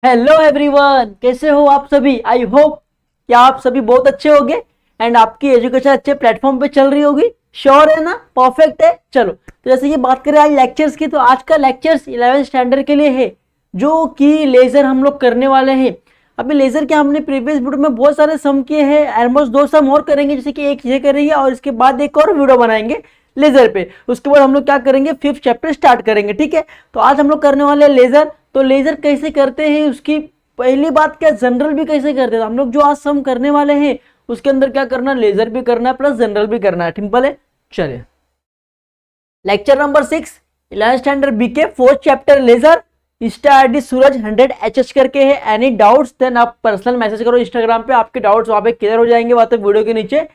Hello everyone, कैसे हो आप सभी। आई होप कि आप सभी बहुत अच्छे होंगे एंड आपकी एजुकेशन अच्छे प्लेटफॉर्म पे चल रही होगी। श्योर है ना, परफेक्ट है। चलो, तो जैसे ये बात करें आज लेक्चर्स की, तो आज का लेक्चर्स 11th स्टैंडर्ड के लिए है, जो कि लेजर हम लोग करने वाले हैं। अभी लेजर के हमने प्रीवियस वीडियो में बहुत सारे सम किए हैं, ऑलमोस्ट 2 सम और करेंगे, जैसे कि एक ये करेंगे और इसके बाद एक और वीडियो बनाएंगे लेजर पे। उसके बाद हम लोग क्या करेंगे, 5th चैप्टर स्टार्ट करेंगे। ठीक है, तो आज हम लोग करने वाले हैं लेजर। तो लेजर कैसे करते हैं उसकी पहली बात, क्या जनरल भी कैसे करते हैं। हम लोग जो आज सम करने वाले हैं उसके अंदर क्या करना, लेजर भी करना है प्लस जनरल भी करना है। सिंपल है। चलिए, lecture number 6 11th standard BK 4th chapter ledger. Insta ID Suraj 100HH करके है। एनी डाउट्स देन आप पर्सनल मैसेज करो इंस्टाग्राम पे, आपके डाउट्स वहां पे क्लियर हो जाएंगे। बात वीडियो के नीचे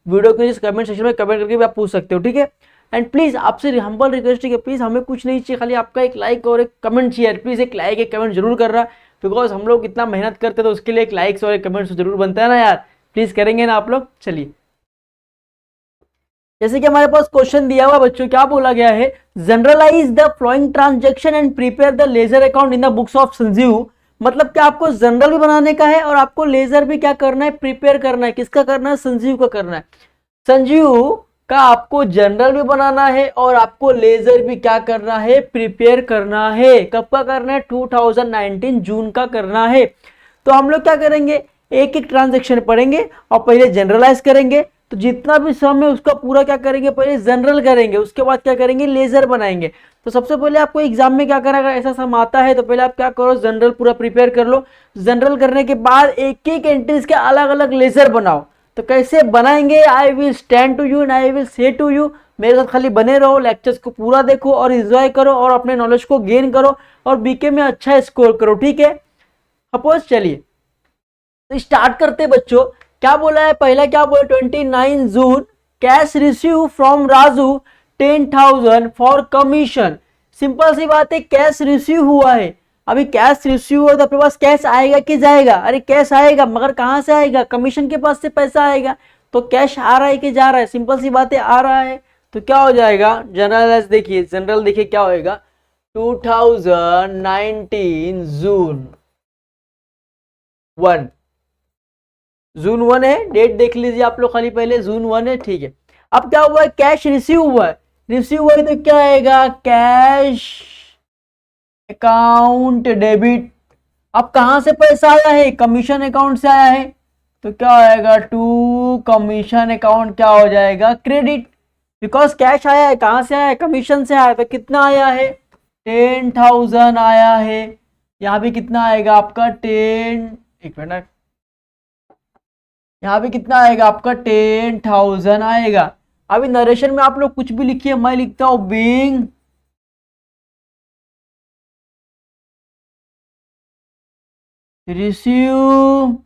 कमेंट सेक्शन में कमेंट करके भी आप पूछ सकते हो। ठीक है, एंड प्लीज आपसे हम्बल रिक्वेस्ट है कि प्लीज हमें कुछ नहीं चाहिए, खाली आपका एक लाइक और एक कमेंट चाहिए। प्लीज एक लाइक एक कमेंट जरूर कर रहा, बिकॉज हम लोग इतना मेहनत करते हैं तो उसके लिए एक लाइक्स और एक कमेंट्स जरूर बनता है ना यार। प्लीज करेंगे ना आप लोग। चलिए, जैसे कि हमारे पास क्वेश्चन दिया हुआ बच्चों, क्या बोला गया है, journalise the following transaction and prepare the ledger account in the books of Sanjeev. मतलब क्या आपको जनरल भी बनाने का है और आपको लेजर भी क्या करना है, प्रिपेयर करना है। किसका करना है, संजीव का करना है। संजीव का आपको जनरल भी बनाना है और आपको लेजर भी क्या करना है, प्रिपेयर करना है। कब का करना है, 2019 जून का करना है। तो हम लोग क्या करेंगे, एक एक ट्रांजेक्शन पढ़ेंगे और पहले जनरलाइज करेंगे। तो जितना भी सम है उसका पूरा क्या करेंगे, पहले जनरल करेंगे, उसके बाद क्या करेंगे, लेजर बनाएंगे। तो सबसे पहले आपको एग्जाम में क्या करेगा, ऐसा सम आता है तो पहले आप क्या करो, जनरल पूरा प्रिपेयर कर लो। जनरल करने के बाद एक एक एंट्रीज के अलग अलग लेजर बनाओ। तो कैसे बनाएंगे, I will stand to you and I will say to you. मेरे साथ खाली बने रहो, लेक्चर्स को पूरा देखो और एंजॉय करो और अपने नॉलेज को गेन करो और बीके में अच्छा स्कोर करो। ठीक है, सपोज। चलिए, तो स्टार्ट करते बच्चों। क्या बोला है, पहला क्या बोला, 29 June cash receive from Raju 10,000 for commission. Simple सी बात है, कैश रिसीव हुआ है। अभी कैश रिसीव हुआ तो अपने पास कैश आएगा कि जाएगा, अरे कैश आएगा, मगर कहां से आएगा, कमीशन के पास से पैसा आएगा। तो कैश आ रहा है कि जा रहा है, सिंपल सी बात है, आ रहा है। तो क्या हो जाएगा, जनरल देखिए, जनरल देखिए क्या होएगा, 2019 जून 1, जून 1 है, डेट देख लीजिए आप लोग खाली पहले, जून 1 है। ठीक है, अब क्या हुआ है, कैश रिसीव हुआ है। रिसीव हुआ है तो क्या आएगा, कैश अकाउंट डेबिट। अब कहां से पैसा आया है, कमीशन अकाउंट से आया है। तो क्या आएगा, टू कमीशन अकाउंट क्या हो जाएगा, क्रेडिट। बिकॉज कैश आया है, कहां से आया है, कमीशन से आया है। तो कितना आया है, 10,000 आया है। यहां भी कितना आएगा आपका, 10, एक मिनट, यहाँ पे कितना आएगा आपका, 10,000 आएगा। अभी नरेशन में आप लोग कुछ भी लिखिए, मैं लिखता हूं बीइंग रिसीव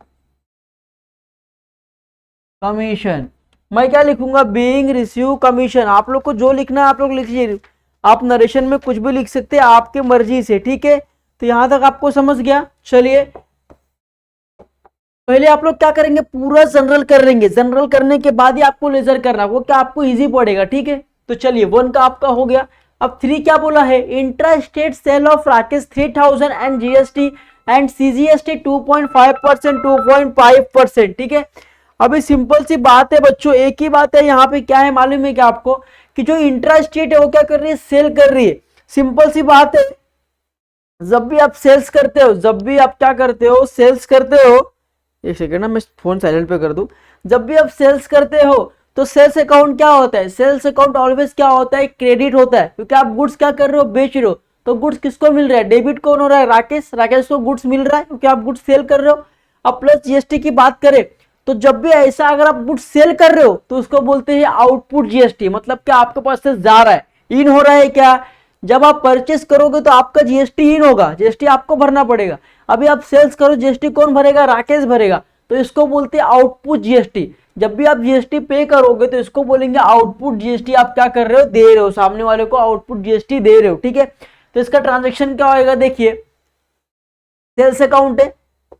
कमीशन। मैं क्या लिखूंगा, बीइंग रिसीव कमीशन। आप लोग को जो लिखना है आप लोग लिखिए, आप नरेशन में कुछ भी लिख सकते हैं आपके मर्जी से। ठीक है, तो यहां तक आपको समझ गया। चलिए, पहले आप लोग क्या करेंगे, पूरा जनरल कर लेंगे। जनरल करने के बाद ही आपको लेजर करना, वो क्या आपको इजी पड़ेगा। ठीक है, तो चलिए, 1 का आपका हो गया। अब 3 क्या बोला है, intra state sale of Rakesh 3,000 and GST and CGST 2.5%, 2.5%। ठीक है, अभी सिंपल सी बात है बच्चों, एक ही बात है। यहाँ पे क्या है मालूम है क्या आपको, कि जो इंट्रा स्टेट है वो क्या कर रही है, सेल कर रही है। सिंपल सी बात है, जब भी आप सेल्स करते हो, जब भी आप क्या करते हो, सेल्स करते हो, एक सेकेंड ना, मैं फोन साइलेंट पे कर दूं। जब भी आप सेल्स करते हो तो सेल्स अकाउंट क्या होता है, सेल्स अकाउंट ऑलवेज क्या होता है, क्रेडिट होता है। क्योंकि आप गुड्स क्या कर रहे हो, बेच रहे हो। तो गुड्स किसको मिल रहा है, डेबिट कौन हो रहा है, राकेश। राकेश को गुड्स मिल रहा है क्योंकि आप गुड्स सेल कर रहे हो। अब प्लस जीएसटी की बात करें तो जब भी ऐसा अगर आप गुड्स सेल कर रहे हो तो उसको बोलते हैं आउटपुट जीएसटी। मतलब क्या आपके पास से जा रहा है, इन हो रहा है क्या। जब आप परचेस करोगे तो आपका जीएसटी इन होगा, जीएसटी आपको भरना पड़ेगा। अभी आप सेल्स करो, जीएसटी कौन भरेगा, राकेश भरेगा। तो इसको बोलते हैं आउटपुट जीएसटी। जब भी आप जीएसटी पे करोगे तो इसको बोलेंगे आउटपुट जीएसटी। आप क्या कर रहे हो, दे रहे हो सामने वाले को आउटपुट जीएसटी दे रहे हो। ठीक है, तो इसका ट्रांजैक्शन क्या होएगा, देखिए सेल्स अकाउंट है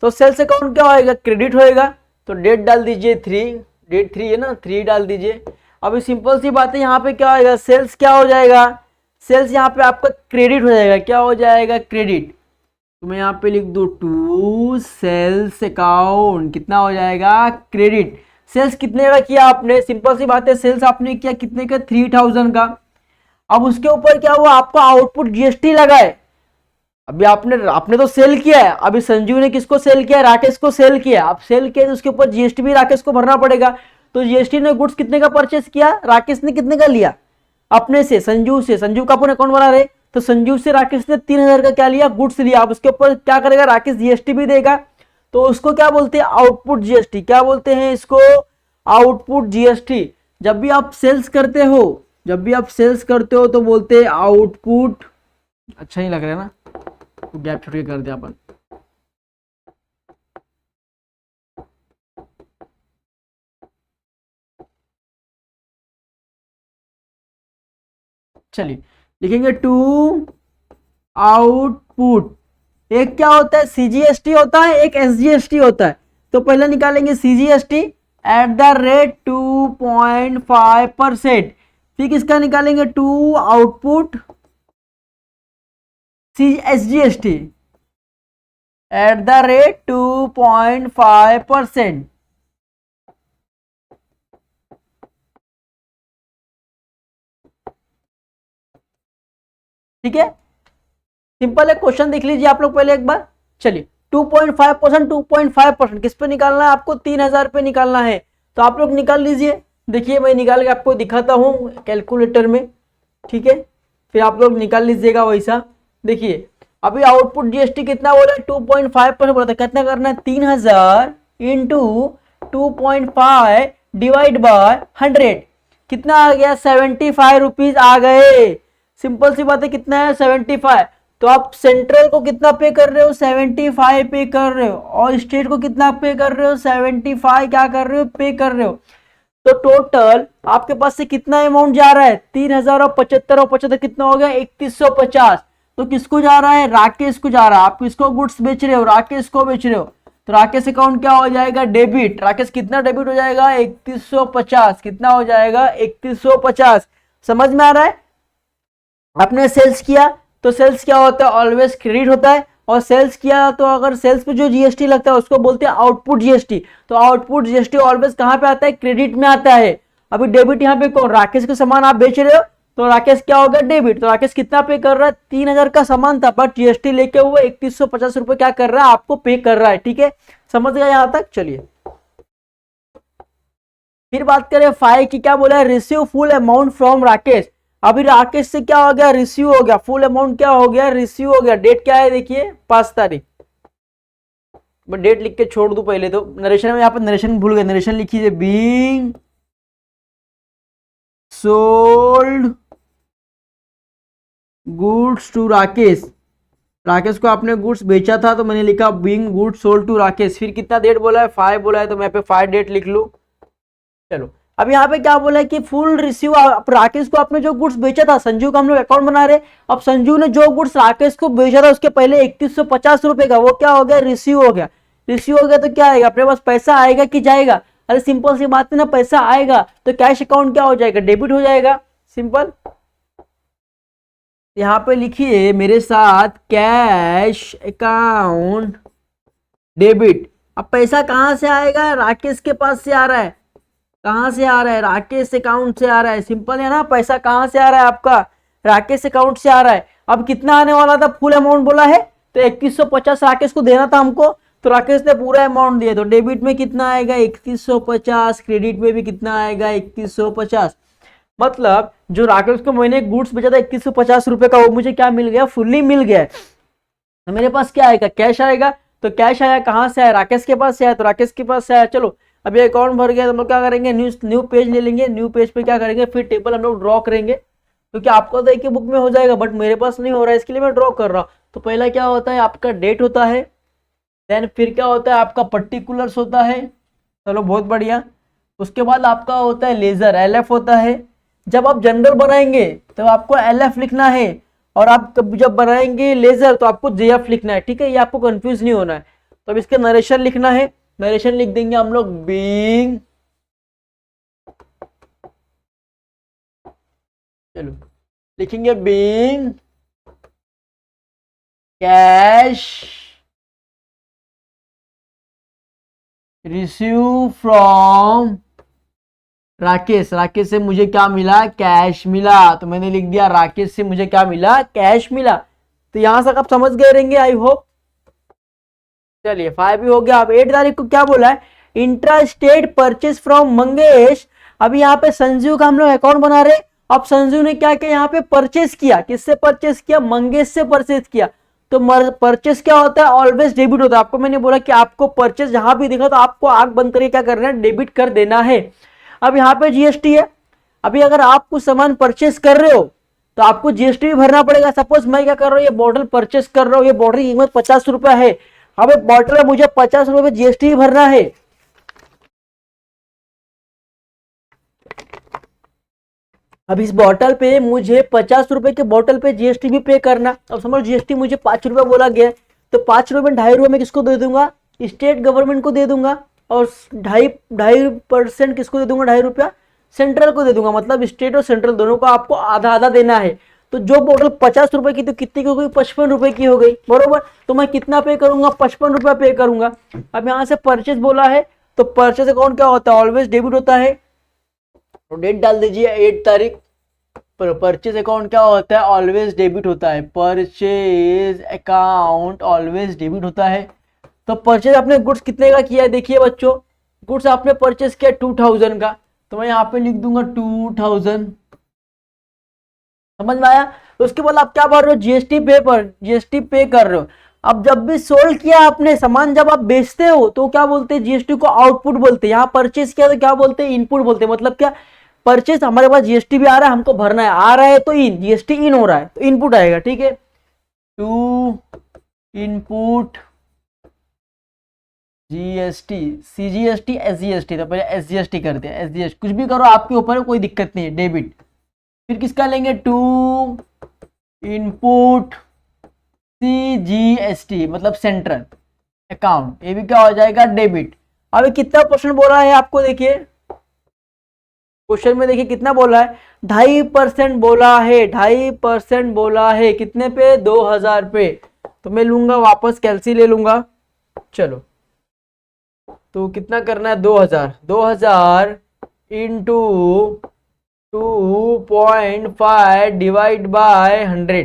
तो सेल्स अकाउंट क्या होएगा, क्रेडिट होएगा। तो डेट डाल दीजिए 3, डेट 3 है ना, 3 डाल दीजिए। अभी सिंपल सी बात है, यहाँ पे क्या होएगा, सेल्स क्या हो जाएगा, सेल्स यहाँ पे आपका क्रेडिट हो जाएगा। क्या हो जाएगा, क्रेडिट तो मैं यहाँ पे लिख दूँ टू सेल्स अकाउंट, कितना हो जाएगा क्रेडिट। सेल्स कितने का किया आपने, सिंपल सी बात है, सेल्स आपने किया कितने का 3000 का। अब उसके ऊपर क्या हुआ, आपका आउटपुट जीएसटी लगा है। अभी आपने तो सेल किया है, अभी संजीव ने किसको सेल किया है, राकेश को सेल किया। आप सेल किया तो उसके ऊपर जीएसटी भी राकेश को भरना पड़ेगा। तो जीएसटी ने गुड्स कितने का परचेस किया, राकेश ने कितने का लिया अपने से, संजीव से, संजीव का अपन अकाउंट बना रहे, तो संजीव से राकेश ने 3000 का क्या लिया, गुड्स लिया। अब उसके ऊपर क्या करेगा, राकेश जीएसटी भी देगा, तो उसको क्या बोलते हैं, आउटपुट जीएसटी। क्या बोलते हैं इसको, आउटपुट जीएसटी। जब भी आप सेल्स करते हो, जब भी आप सेल्स करते हो तो बोलते हैं आउटपुट। अच्छा ही लग रहा है ना, तो गैप छोड़ के कर दिया अपन। चलिए लिखेंगे टू आउटपुट। एक क्या होता है, सीजीएसटी होता है, एक एसजीएसटी होता है। तो पहले निकालेंगे सीजीएसटी एट द रेट 2.5%। फिर किसका निकालेंगे, to output SGST at the rate 2.5%। ठीक है, सिंपल है। क्वेश्चन देख लीजिए आप लोग पहले एक बार। चलिए 2.5%, 2.5% किस पे निकालना है आपको, 3000 पे निकालना है। तो आप लोग निकाल लीजिए। देखिए मैं निकाल के आपको दिखाता हूँ कैलकुलेटर में, ठीक है, फिर आप लोग निकाल लीजिएगा वैसा। देखिए अभी आउटपुट जीएसटी कितना बोला, 2.5% बोला था। कितना करना है, 3000 इंटू 2.5 डिवाइड बाय 100, कितना आ गया, 75 रुपीज आ गए। सिंपल सी बात है, कितना है, 75। तो आप सेंट्रल को कितना पे कर रहे हो, 75 पे कर रहे हो, और स्टेट को कितना पे कर रहे हो, 75 क्या कर रहे हो, पे कर रहे हो। तो टोटल आपके पास से कितना अमाउंट जा रहा है, 3000 और 75 और 75 कितना हो गया, 3150। तो किसको जा रहा है, राकेश को जा रहा है। आप किसको गुड्स बेच रहे हो, राकेश को बेच रहे हो। तो राकेश अकाउंट क्या हो जाएगा, डेबिट। राकेश कितना डेबिट हो जाएगा, 3150। कितना हो जाएगा, 3150। समझ में आ रहा है। आपने सेल्स किया तो सेल्स क्या होता है, ऑलवेज क्रेडिट होता है। और सेल्स किया तो अगर सेल्स पे जो जीएसटी लगता है उसको बोलते हैं आउटपुट जीएसटी। तो आउटपुट जीएसटी ऑलवेज कहां पे आता है, क्रेडिट में आता है। अभी डेबिट यहाँ पे कौन, राकेश का सामान आप बेच रहे हो, तो राकेश क्या होगा, डेबिट। तो राकेश कितना पे कर रहा है, 3000 का सामान था, बट जीएसटी लेके हुए 3150 रुपए क्या कर रहा है, आपको पे कर रहा है। ठीक है, समझ गया यहां तक। चलिए फिर बात करें फाइव की, क्या बोला है, receive full amount from Rakesh. अभी राकेश से क्या हो गया, रिसीव हो गया, फुल अमाउंट क्या हो गया, रिसीव हो गया। डेट क्या है, देखिए 5 तारीख। मैं डेट लिख के छोड़ दूं पहले, तो नरेशन में यहाँ पर नरेशन भूल गए, नरेशन लिखिए, being sold goods to Rakesh. Rakesh को आपने गुड्स बेचा था, तो मैंने लिखा being goods sold to Rakesh. फिर कितना डेट बोला है, 5 बोला है, तो मैं पे 5 डेट लिख लूं। चलो अब यहाँ पे क्या बोला है कि फुल रिसीव, राकेश को आपने जो गुड्स बेचा था, संजू का हम लोग अकाउंट बना रहे। अब संजू ने जो गुड्स राकेश को बेचा था उसके पहले 3150 रुपए का, वो क्या हो गया, रिसीव हो गया। रिसीव हो गया तो क्या आएगा, अपने पास पैसा आएगा कि जाएगा, अरे सिंपल सी बात है ना, पैसा आएगा तो कैश अकाउंट क्या हो जाएगा, डेबिट हो जाएगा। सिंपल, यहाँ पे लिखिए मेरे साथ, कैश अकाउंट डेबिट। अब पैसा कहां से आएगा, राकेश के पास से आ रहा है। कहां से आ रहा है, राकेश अकाउंट से आ रहा है। सिंपल है ना, पैसा कहां से आ रहा है आपका, राकेश अकाउंट से आ रहा है। अब कितना आने वाला था, फुल अमाउंट बोला है, तो 2150 राकेश को देना था हमको, तो राकेश ने पूरा अमाउंट दिया। तो डेबिट में कितना आएगा, 3150, क्रेडिट में भी कितना आएगा, 3150। मतलब जो राकेश को मैंने गुड्स बेचा था 3150 रुपए का, वो मुझे क्या मिल गया, फुल्ली मिल गया। तो मेरे पास क्या आएगा, कैश आएगा। तो कैश आया कहां से आया, राकेश के पास से आया, तो राकेश के पास से आया। चलो अब ये अकाउंट भर गया, तो हम लोग क्या करेंगे, न्यू पेज ले लेंगे। न्यू पेज पे क्या करेंगे, फिर टेबल हम लोग ड्रॉ करेंगे, क्योंकि आपको तो एक ही बुक में हो जाएगा, बट मेरे पास नहीं हो रहा है, इसके लिए मैं ड्रॉ कर रहा हूँ। तो पहला क्या होता है, आपका डेट होता है, देन फिर क्या होता है, आपका पर्टिकुलर्स होता है। चलो बहुत बढ़िया। उसके बाद आपका होता है लेजर, एलएफ होता है। जब आप जनरल बनाएंगे तो आपको एलएफ लिखना है, और आप जब बनाएंगे लेजर तो आपको जेएफ लिखना है। ठीक है, ये आपको कंफ्यूज नहीं होना है। तो अब इसका नरेशन लिखना है, नरेशन लिख देंगे हम लोग, बीइंग, चलो लिखेंगे being cash receive from Rakesh, Rakesh से मुझे क्या मिला, कैश मिला। तो मैंने लिख दिया राकेश से मुझे क्या मिला, कैश मिला। तो यहां से आप समझ गए रहेंगे आई होप। चलिए 5 भी हो गया। अब 8 तारीख को क्या बोला है, intra state purchase from Mangesh. अभी यहाँ पे संजू का हम लोग अकाउंट बना रहे। अब संजू ने क्या किया, यहाँ पे परचेस किया, किससे परचेस किया, मंगेश से परचेस किया। तो परचेस क्या होता है, ऑलवेज डेबिट होता है। आपको मैंने बोला कि आपको परचेस जहां भी दिखा तो आपको आंख बंद करके क्या करना है, डेबिट कर देना है। अब यहाँ पे जीएसटी है। अभी अगर आप कुछ सामान परचेस कर रहे हो तो आपको जीएसटी भी भरना पड़ेगा। सपोज मैं क्या कर रहा हूँ, ये बॉटल परचेस कर रहा हूँ, ये बॉटल की कीमत 50 रुपया है। अब एक बॉटल है, मुझे 50 रुपए जीएसटी भी भरना है। अब इस बॉटल पे मुझे 50 रुपए के बॉटल पे जीएसटी भी पे करना। अब समझ जीएसटी मुझे 5 रुपए बोला गया, तो 5 रुपए में 2.5 रुपए मैं किसको दे दूंगा, स्टेट गवर्नमेंट को दे दूंगा। और 2.5% किसको दे दूंगा, 2.5 रुपया सेंट्रल को दे दूंगा। मतलब स्टेट और सेंट्रल दोनों को आपको आधा आधा देना है। तो जो बोतल 50 रुपए की तो कितनी की हो गई, 55 रुपए की हो गई, बरोबर। तो मैं कितना पे करूंगा, 55 रुपया पे करूंगा। अब यहां से परचेज बोला है, तो परचेज अकाउंट क्या होता है, ऑलवेज डेबिट होता है। तो डेट डाल दीजिए 8 तारीख। पर परचेज अकाउंट क्या होता है, ऑलवेज डेबिट होता है। परचेज अकाउंट ऑलवेज डेबिट होता है। तो परचेज आपने गुड्स कितने का किया है, देखिए बच्चों, गुड्स आपने परचेज किया 2000 का, तो मैं यहाँ पे लिख दूंगा 2000। समझ में आया। उसके बाद आप क्या भर रहे हो, जीएसटी पे पर जीएसटी पे कर रहे हो। अब जब भी सोल्ड किया आपने सामान, जब आप बेचते हो तो क्या बोलते हैं, जीएसटी को आउटपुट बोलते हैं। यहाँ परचेज किया तो क्या बोलते हैं, इनपुट बोलते हैं। मतलब क्या, परचेज हमारे पास जीएसटी भी आ रहा है, हमको भरना है, आ रहा है तो इन, जीएसटी इन हो रहा है तो इनपुट आएगा, ठीक है। To input GST, CGST, SGST. तो पहले एसजीएसटी करते हैं, एसजीएसटी कुछ भी करो आपके ऊपर, कोई दिक्कत नहीं है, डेबिट। फिर किसका लेंगे, टू इनपुट सीजीएसटी मतलब सेंट्रल अकाउंट, ये भी क्या हो जाएगा, डेबिट। अभी कितना परसेंट बोला है आपको, देखिए क्वेश्चन में, देखिए कितना बोला है, 2.5% बोला है, 2.5% बोला है। कितने पे, 2000 पे। तो मैं लूंगा वापस, कैलसी ले लूंगा। चलो तो कितना करना है, 2000 इंटू 2.5 डिवाइड बाय 100,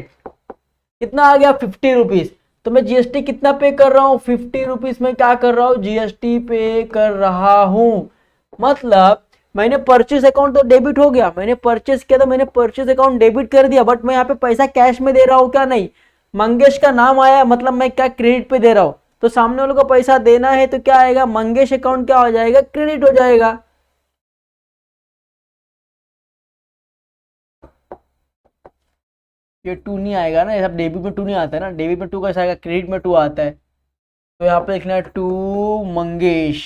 कितना आ गया, 50 रुपीज। तो मैं जीएसटी कितना पे कर रहा हूँ, 50 रुपीज में क्या कर रहा हूँ, जीएसटी पे कर रहा हूँ। मतलब मैंने परचेज अकाउंट तो डेबिट हो गया, मैंने परचेज किया तो मैंने परचेज अकाउंट डेबिट कर दिया, बट मैं यहाँ पे पैसा कैश में दे रहा हूँ क्या, नहीं। मंगेश का नाम आया, मतलब मैं क्या क्रेडिट पे दे रहा हूँ। तो सामने वालों को पैसा देना है तो क्या आएगा, मंगेश अकाउंट क्या हो जाएगा, क्रेडिट हो जाएगा। ये 2 नहीं आएगा ना, ये सब डेबिट में 2 नहीं आता है ना, डेबिट में 2 कैसा आएगा, क्रेडिट में 2 आता है। तो यहाँ पे लिखना है 2 मंगेश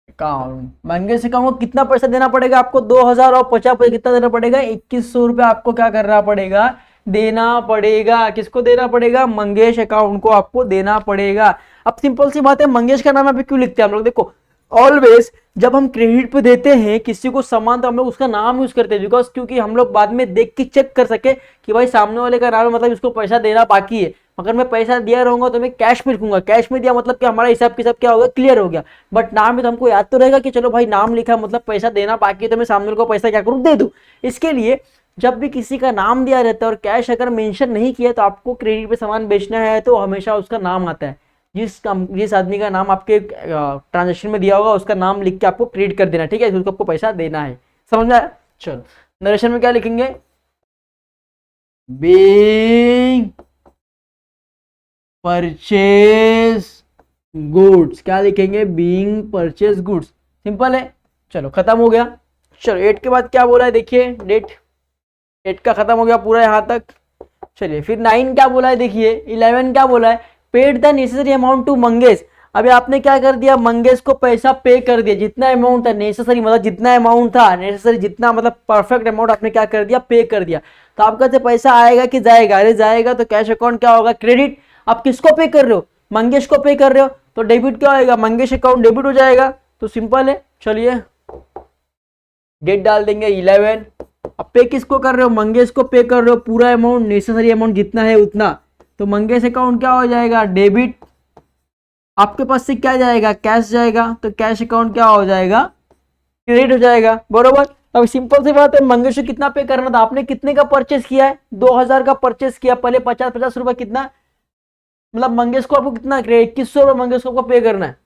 अकाउंट। मंगेश अकाउंट को कितना पैसा देना पड़ेगा आपको, 2000 और 50 कितना देना पड़ेगा, 2100 रुपया आपको क्या करना पड़ेगा, देना पड़ेगा। किसको देना पड़ेगा, मंगेश अकाउंट को आपको देना पड़ेगा। अब सिंपल सी बात है, मंगेश का नाम यहाँ पे क्यों लिखते हैं हम लोग, देखो ऑलवेज जब हम क्रेडिट पे देते हैं किसी को सामान, तो हम लोग उसका नाम यूज करते हैं, बिकॉज क्योंकि हम लोग बाद में देख के चेक कर सके कि भाई सामने वाले का नाम है, मतलब इसको पैसा देना बाकी है। अगर मैं पैसा दिया रहूंगा तो मैं कैश में लिखूंगा, कैश में दिया मतलब कि हमारा हिसाब किताब क्या होगा, क्लियर हो गया। बट नाम में तो हमको याद तो रहेगा कि चलो भाई नाम लिखा मतलब पैसा देना बाकी है, तो मैं सामने वाले को पैसा क्या करूँ, दे दूं। इसके लिए जब भी किसी का नाम दिया रहता है और कैश अगर मेंशन नहीं किया, तो आपको क्रेडिट पे सामान बेचना है तो हमेशा उसका नाम आता है। जिस आदमी का नाम आपके ट्रांजेक्शन में दिया होगा उसका नाम लिख के आपको क्रेडिट कर देना, ठीक है, उसको आपको पैसा देना है। समझ में आया। चलो नरेशन में क्या लिखेंगे, बीइंग परचेज गुड्स, क्या लिखेंगे, बीइंग परचेज गुड्स। सिंपल है, चलो खत्म हो गया। चलो 8 के बाद क्या बोला है, देखिए डेट 8 का खत्म हो गया पूरा यहां तक। चलिए फिर 9 क्या बोला है, देखिए 11 क्या बोला है, paid the necessary amount to Mangesh. अभी आपने क्या कर दिया, मंगेश को पैसा पे कर दिया, जितना अमाउंट था नेसेसरी, मतलब जितना अमाउंट था नेसेसरी, जितना मतलब परफेक्ट अमाउंट आपने क्या कर दिया, पे कर दिया। तो आपका से पैसा आएगा कि जाएगा, अरे जाएगा तो कैश अकाउंट क्या होगा, क्रेडिट। आप किसको पे कर रहे हो, मंगेश को पे कर रहे हो, तो डेबिट क्या होगा, मंगेश अकाउंट डेबिट हो जाएगा। तो सिंपल है। चलिए डेट डाल देंगे 11। अब पे किसको कर रहे हो, मंगेश को पे कर रहे हो, पूरा अमाउंट नेसेसरी अमाउंट जितना है उतना, तो मंगेश अकाउंट क्या हो जाएगा, डेबिट। आपके पास से क्या जाएगा, कैश जाएगा, तो कैश अकाउंट क्या हो जाएगा, क्रेडिट हो जाएगा, बरोबर। अब सिंपल सी बात है, मंगेश को कितना पे करना था, आपने कितने का परचेस किया है, 2000 का परचेस किया, पहले 50-50 रुपए कितना, मतलब मंगेश को आपको कितना 2100 रुपए मंगेश को आपको पे करना है,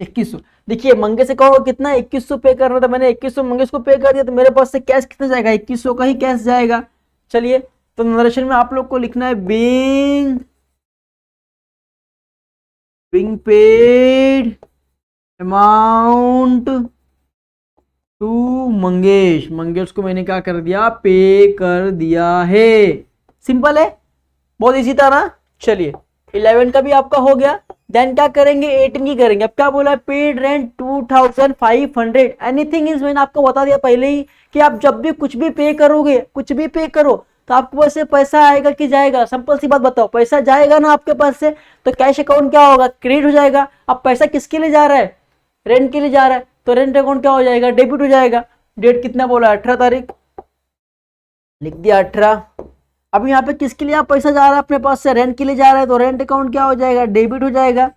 2100। देखिए मंगेश अकाउंट को कितना 2100 पे करना था, मैंने 2100 मंगेश को पे कर दिया, तो मेरे पास से कैश कितना जाएगा, 2100 का ही कैश जाएगा। चलिए तो नरेशन में आप लोग को लिखना है being paid amount to Mangesh, Mangesh को मैंने क्या कर दिया, पे कर दिया है। सिंपल है, बहुत इजी था ना। चलिए 11 का भी आपका हो गया। देन क्या करेंगे, 18 की करेंगे। अब क्या बोला है, पेड रेंट 2500। एनीथिंग इज, मैंने आपको बता दिया पहले ही कि आप जब भी कुछ भी पे करोगे, कुछ भी पे करो तो आपके पास से पैसा आएगा कि जाएगा, सिंपल सी बात बताओ, पैसा जाएगा ना आपके पास से, तो कैश अकाउंट क्या होगा, क्रेडिट हो जाएगा। अब पैसा किसके लिए जा रहा है, रेंट के लिए जा रहा है, तो रेंट अकाउंट क्या हो जाएगा, डेबिट हो जाएगा। डेट कितना बोला, 18 तारीख, लिख दिया 18। अब यहाँ पे किसके लिए आप पैसा जा रहा है, अपने पास से रेंट के लिए जा रहा है, तो रेंट अकाउंट क्या हो जाएगा, डेबिट हो जाएगा।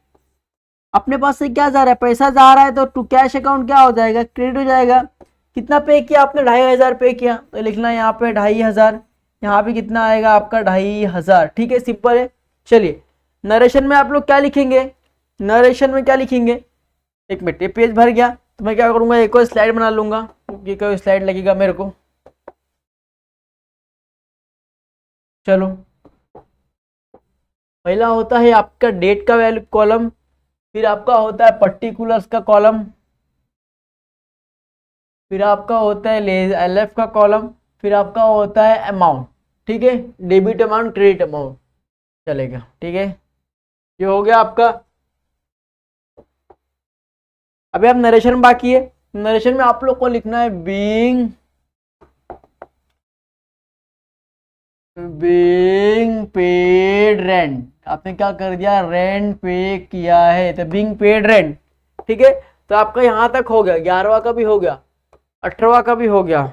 अपने पास से क्या जा रहा है, पैसा जा रहा है, तो टू कैश अकाउंट क्या हो जाएगा, क्रेडिट हो जाएगा। कितना पे किया आपने, 2500 पे किया, तो लिखना है यहाँ पे 2500, यहाँ पे कितना आएगा आपका 2500। ठीक है, सिंपल है। चलिए नरेशन में आप लोग क्या लिखेंगे, नरेशन में क्या लिखेंगे, एक मिनट, ये पेज भर गया तो मैं क्या करूंगा, एक और स्लाइड बना लूंगा, क्योंकि कोई स्लाइड लगेगा मेरे को। चलो पहला होता है आपका डेट का वैल्यू कॉलम, फिर आपका होता है पर्टिकुलर्स का कॉलम, फिर आपका होता है एलएफ का कॉलम, फिर आपका होता है अमाउंट। ठीक है, डेबिट अमाउंट, क्रेडिट अमाउंट चलेगा। ठीक है, ये हो गया आपका। अभी आप नरेशन बाकी है, नरेशन में आप लोग को लिखना है बीइंग पेड रेंट। आपने क्या कर दिया, रेंट पे किया है, तो बीइंग पेड रेंट। ठीक है, तो आपका यहां तक हो गया, 11वां का भी हो गया, 18वां का भी हो गया।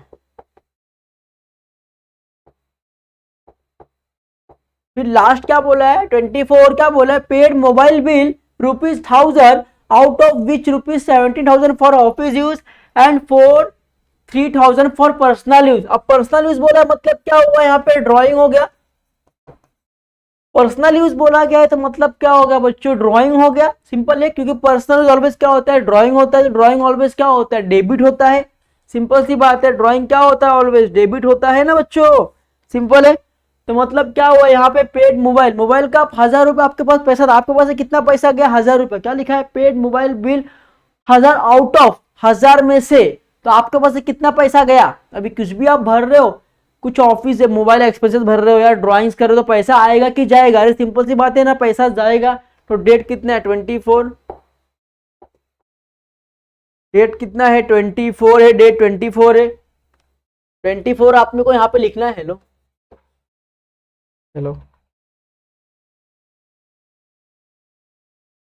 फिर लास्ट क्या बोला है, 24 क्या बोला है, paid mobile bill ₹1000 out of which ₹17,000 for office use and 3,000 for personal use. अब पर्सनल यूज बोला मतलब क्या हुआ, यहाँ पे ड्राइंग हो गया। पर्सनल यूज बोला गया है तो मतलब क्या हो गया बच्चों, ड्राइंग हो गया। सिंपल है, क्योंकि पर्सनल यूज ऑलवेज क्या होता है, ड्राइंग होता है। ड्राइंग ऑलवेज क्या होता है, डेबिट होता है। सिंपल सी बात है, ड्राइंग क्या होता है, ऑलवेज डेबिट होता है ना बच्चों, सिंपल है। तो मतलब क्या हुआ यहाँ पे, पेड मोबाइल, मोबाइल का 1000 रुपए आपके पास पैसा था, आपके पास कितना पैसा गया, 1000 रुपए। क्या लिखा है, paid mobile bill 1000 out of 1000 में से, तो आपके पास कितना पैसा गया। अभी कुछ भी आप भर रहे हो, कुछ ऑफिस है, मोबाइल एक्सपेंसेस भर रहे हो या ड्राइंग्स कर रहे हो, तो पैसा आएगा कि जाएगा, अरे सिंपल सी बात है ना, पैसा जाएगा। तो डेट कितना है, 24, डेट कितना है, 24 है, डेट 24 है। 24 आपने को यहाँ पे लिखना है। हेलो हेलो,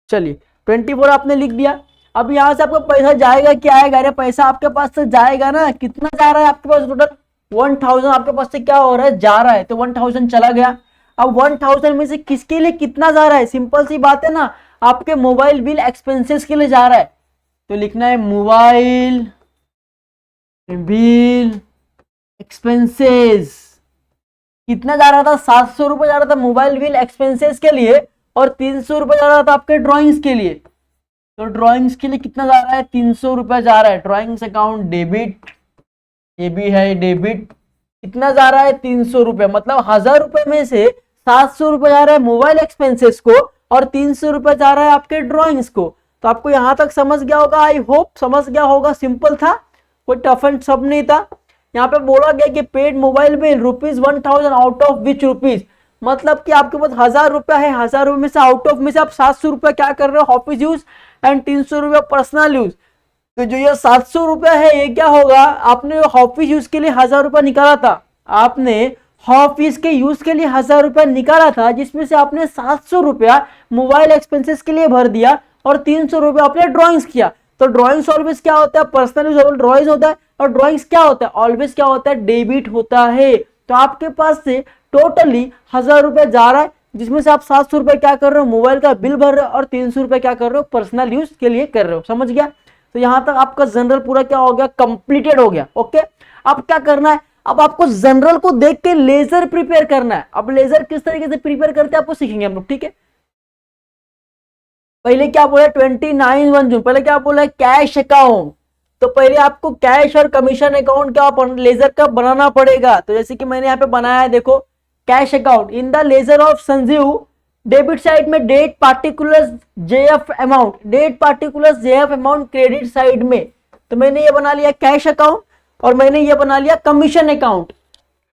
चलिए 24 आपने लिख दिया। अब यहाँ से आपका पैसा जाएगा क्या आएगा, अरे पैसा आपके पास से जाएगा ना, कितना जा रहा है आपके पास, टोटल 1000 आपके पास से क्या हो रहा है, जा रहा है, तो 1000 चला गया। अब 1000 में से किसके लिए कितना जा रहा है, सिंपल सी बात है ना, आपके मोबाइल बिल एक्सपेंसेस के लिए जा रहा है, तो लिखना है मोबाइल बिल एक्सपेंसेस। कितना जा रहा था, 700 रुपए जा रहा था मोबाइल बिल एक्सपेंसेस के लिए, और 300 रुपए जा रहा था आपके ड्रॉइंग्स के लिए। तो ड्राइंग्स के लिए कितना जा रहा है, 300 रुपया जा रहा है। ड्राइंग्स अकाउंट डेबिट, ये भी है डेबिट, कितना जा रहा है, 300 रुपया। मतलब 1000 रुपए में से 700 रुपए जा रहा है मोबाइल एक्सपेंसेस को, और 300 रुपए जा रहा है आपके ड्राइंग्स को। तो आपको यहां तक समझ गया होगा, आई होप समझ गया होगा, सिंपल था, कोई टफ एंड सब नहीं था। यहाँ पे बोला गया कि paid mobile bill ₹1000 out of which rupees, मतलब कि आपके पास 1000 रुपया है, 1000 रुपये में से आउट ऑफ में से आप 700 रुपया क्या कर रहे हो, ऑफिस यूज एंड 300 रुपया पर्सनल यूज। तो जो ये 700 रुपया है, ये क्या होगा, आपने ऑफिस यूज के लिए 1000 रुपया निकाला था, आपने ऑफिस के यूज के लिए 1000 रुपया निकाला था, जिसमें से आपने 700 रुपया मोबाइल एक्सपेंसेस के लिए भर दिया, और 300 रुपया आपने ड्रॉइंग्स किया। तो ड्रॉइंग्स ऑलवेज क्या होता है, पर्सनल यूज ड्रॉइंग्स होता है, और ड्रॉइंग्स क्या होता है, ऑलवेज क्या होता है, डेबिट होता है। तो आपके पास से टोटली 1000 रुपए जा रहा है, जिसमें से आप 700 रुपए क्या कर रहे हो, मोबाइल का बिल भर रहे हो, और 300 रुपए क्या कर रहे हो, पर्सनल यूज के लिए कर रहे हो। समझ गया? तो यहां तक आपका जनरल पूरा क्या हो गया, कंप्लीटेड हो गया। ओके, अब क्या करना है, अब आपको जनरल को देख के लेजर प्रिपेयर करना है। अब लेजर किस तरीके से प्रिपेयर करते हैं आपको सीखेंगे हम लोग, ठीक है। पहले क्या बोला, 29 जून, पहले क्या बोला, कैश अकाउंट। तो पहले आपको कैश और कमीशन अकाउंट क्या लेजर का बनाना पड़ेगा। तो जैसे कि मैंने यहाँ पे बनाया है, देखो, cash account in the ledger of Sanjeev, debit side में date particular JF amount, date particular JF amount credit side में। तो मैंने ये बना लिया कैश अकाउंट, और मैंने ये बना लिया commission account,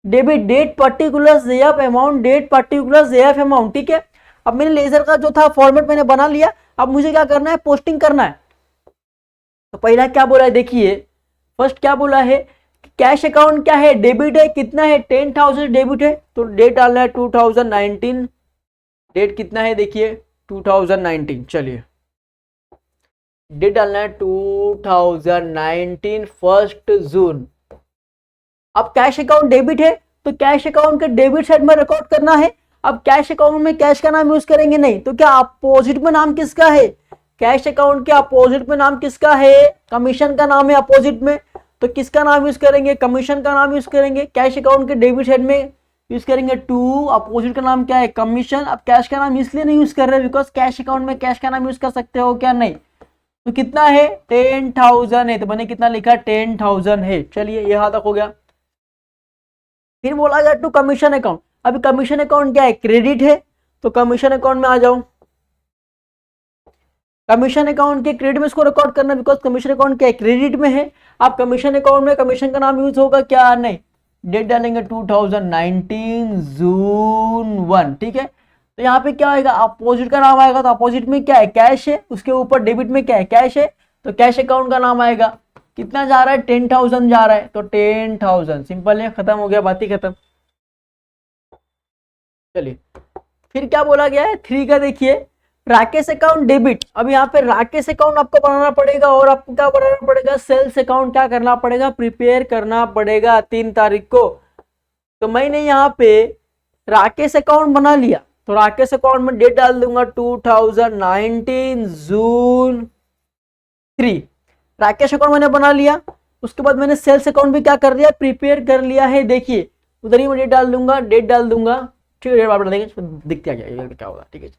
debit date particular JF amount, date particular JF amount, ठीक है। अब मैंने लेजर का जो था फॉर्मेट मैंने बना लिया, अब मुझे क्या करना है, पोस्टिंग करना है। तो पहला क्या बोला है, देखिए, फर्स्ट क्या बोला है, कैश अकाउंट क्या है, डेबिट है, कितना है, 10,000 डेबिट है, तो डेट डालना है 2019, डेट कितना है, देखिए 2019, चलिए डेट डालना है 2019 1 जून। अब कैश अकाउंट डेबिट है, तो कैश अकाउंट के डेबिट साइड में रिकॉर्ड करना है। अब कैश अकाउंट में कैश का नाम यूज करेंगे नहीं, तो क्या अपोजिट में नाम किसका है, कैश अकाउंट के अपोजिट में नाम किसका है, कमीशन का नाम है अपोजिट में, तो किसका नाम यूज करेंगे, कमीशन का नाम यूज करेंगे। कैश अकाउंट के डेबिट साइड में यूज करेंगे टू, अपोजिट का नाम क्या है, कमीशन। अब कैश का नाम इसलिए नहीं यूज कर रहे बिकॉज कैश अकाउंट में कैश का नाम यूज कर सकते हो क्या, नहीं। तो कितना है, 10,000 है, तो मैंने कितना लिखा, 10,000 है। चलिए यहां तक हो गया। फिर बोला गया टू कमीशन अकाउंट। अभी कमीशन अकाउंट क्या है, क्रेडिट है, तो कमीशन अकाउंट में आ जाओ। कमीशन अकाउंट के क्रेडिट में इसको रिकॉर्ड करना, बिकॉज कमीशन अकाउंट क्या है, क्रेडिट में है। आप कमीशन अकाउंट में कमीशन का नाम यूज होगा क्या, नहीं, डेट डालेंगे 2019 जून 1, ठीक है। तो यहाँ पे क्या आएगा, अपोजिट का नाम आएगा, तो अपोजिट में क्या है, कैश है, उसके ऊपर डेबिट में क्या है, कैश है, तो कैश अकाउंट का नाम आएगा। कितना जा रहा है, 10,000 जा रहा है, तो 10,000, सिंपल है, खत्म हो गया, बात ही खत्म। चलिए फिर क्या बोला गया है, 3 का देखिए, राकेश अकाउंट डेबिट। अब यहाँ पे राकेश अकाउंट आपको बनाना पड़ेगा, और आपको क्या बनाना पड़ेगा, सेल्स अकाउंट क्या करना पड़ेगा, प्रिपेयर करना पड़ेगा 3 तारीख को। तो मैंने यहाँ पे राकेश अकाउंट बना लिया, तो राकेश अकाउंट में डेट डाल दूंगा 2019 जून 3। राकेश अकाउंट मैंने बना लिया, उसके बाद मैंने सेल्स अकाउंट भी क्या कर दिया, प्रिपेयर कर लिया है। देखिए उधर ही मैं डेट डाल दूंगा, डेट डाल दूंगा, ठीक है, डेट आप देंगे दिखते क्या होगा, ठीक है।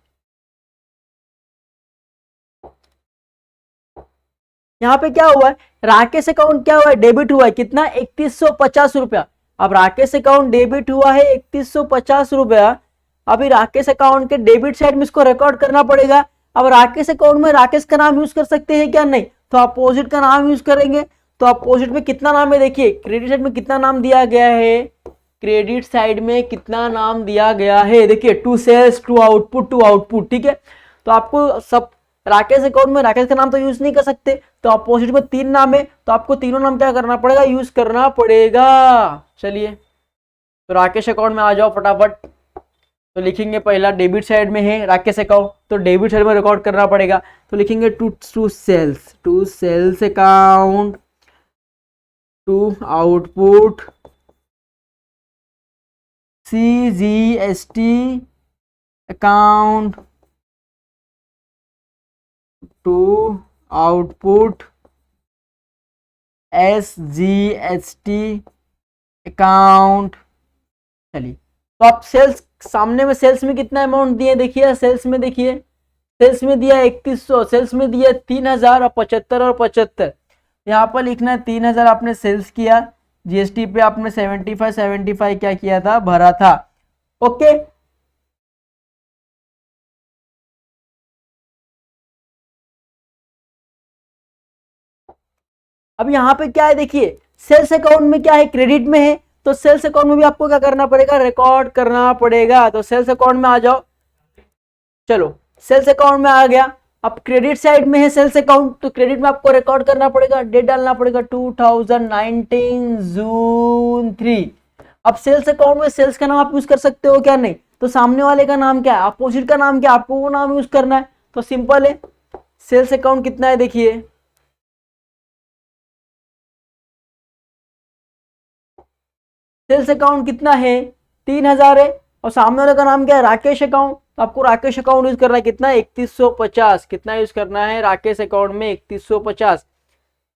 यहाँ पे क्या हुआ है, राकेश अकाउंट क्या हुआ है, डेबिट हुआ है, कितना, 3150 रुपया। अब राकेश अकाउंट डेबिट हुआ है 3150 रुपया। अभी राकेश अकाउंट के डेबिट साइड में इसको रिकॉर्ड करना पड़ेगा। अब राकेश अकाउंट में राकेश का नाम यूज कर सकते हैं क्या, नहीं, तो अपोजिट का नाम यूज करेंगे। तो अपोजिट में कितना नाम है, देखिए क्रेडिट साइड में कितना नाम दिया गया है, क्रेडिट साइड में कितना नाम दिया गया है, देखिए टू सेल्स, टू आउटपुट, ठीक है। तो आपको सब राकेश अकाउंट में राकेश का नाम तो यूज नहीं कर सकते, तो अपोजिट में 3 नाम है, तो आपको तीनों नाम क्या करना पड़ेगा, यूज करना पड़ेगा। चलिए तो राकेश अकाउंट में आ जाओ फटाफट। तो लिखेंगे, पहला डेबिट साइड में है राकेश अकाउंट, तो डेबिट साइड में रिकॉर्ड करना पड़ेगा। तो लिखेंगे to sales account, to output, CGST account, to output SGST account. चलिए तो आप सेल्स, सामने में सेल्स में कितना अमाउंट दिए, देखिए सेल्स में, देखिए सेल्स में दिया 3100, सेल्स में दिया 3000 और 75 यहाँ पर लिखना है 3000 आपने सेल्स किया, जीएसटी पे आपने 75 क्या किया था, भरा था। ओके अब यहाँ पे क्या है, देखिए सेल्स अकाउंट में क्या है, क्रेडिट में है, तो सेल्स अकाउंट में भी आपको क्या करना पड़ेगा, रिकॉर्ड करना पड़ेगा। तो सेल्स अकाउंट में आ जाओ। चलो सेल्स अकाउंट में आ गया। अब क्रेडिट साइड में है सेल्स अकाउंट, तो क्रेडिट में आपको रिकॉर्ड करना पड़ेगा, डेट डालना पड़ेगा 2019 जून 3। अब सेल्स अकाउंट में सेल्स का नाम आप यूज कर सकते हो क्या, नहीं, तो सामने वाले का नाम क्या है, अपोजिट का नाम क्या, आपको वो नाम यूज करना है। तो सिंपल है, सेल्स अकाउंट कितना है, देखिए सेल्स अकाउंट कितना है, 3000 है, और सामने वाले का नाम क्या है, राकेश अकाउंट, तो आपको राकेश अकाउंट यूज करना है, कितना 3150, कितना यूज करना है राकेश अकाउंट में 3150।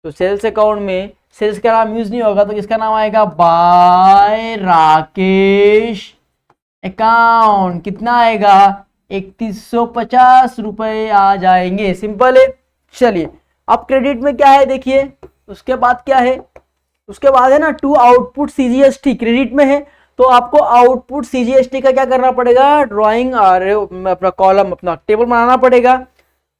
तो सेल्स अकाउंट में सेल्स का नाम यूज नहीं होगा, तो किसका नाम आएगा, बाय राकेश अकाउंट, कितना आएगा 3150 रुपए आ जाएंगे, सिंपल है। चलिए अब क्रेडिट में क्या है देखिए, उसके बाद क्या है, उसके बाद है ना टू आउटपुट सीजीएसटी, क्रेडिट में है तो आपको आउटपुट सीजीएसटी का क्या करना पड़ेगा, ड्राइंग अपना कॉलम अपना टेबल बनाना पड़ेगा।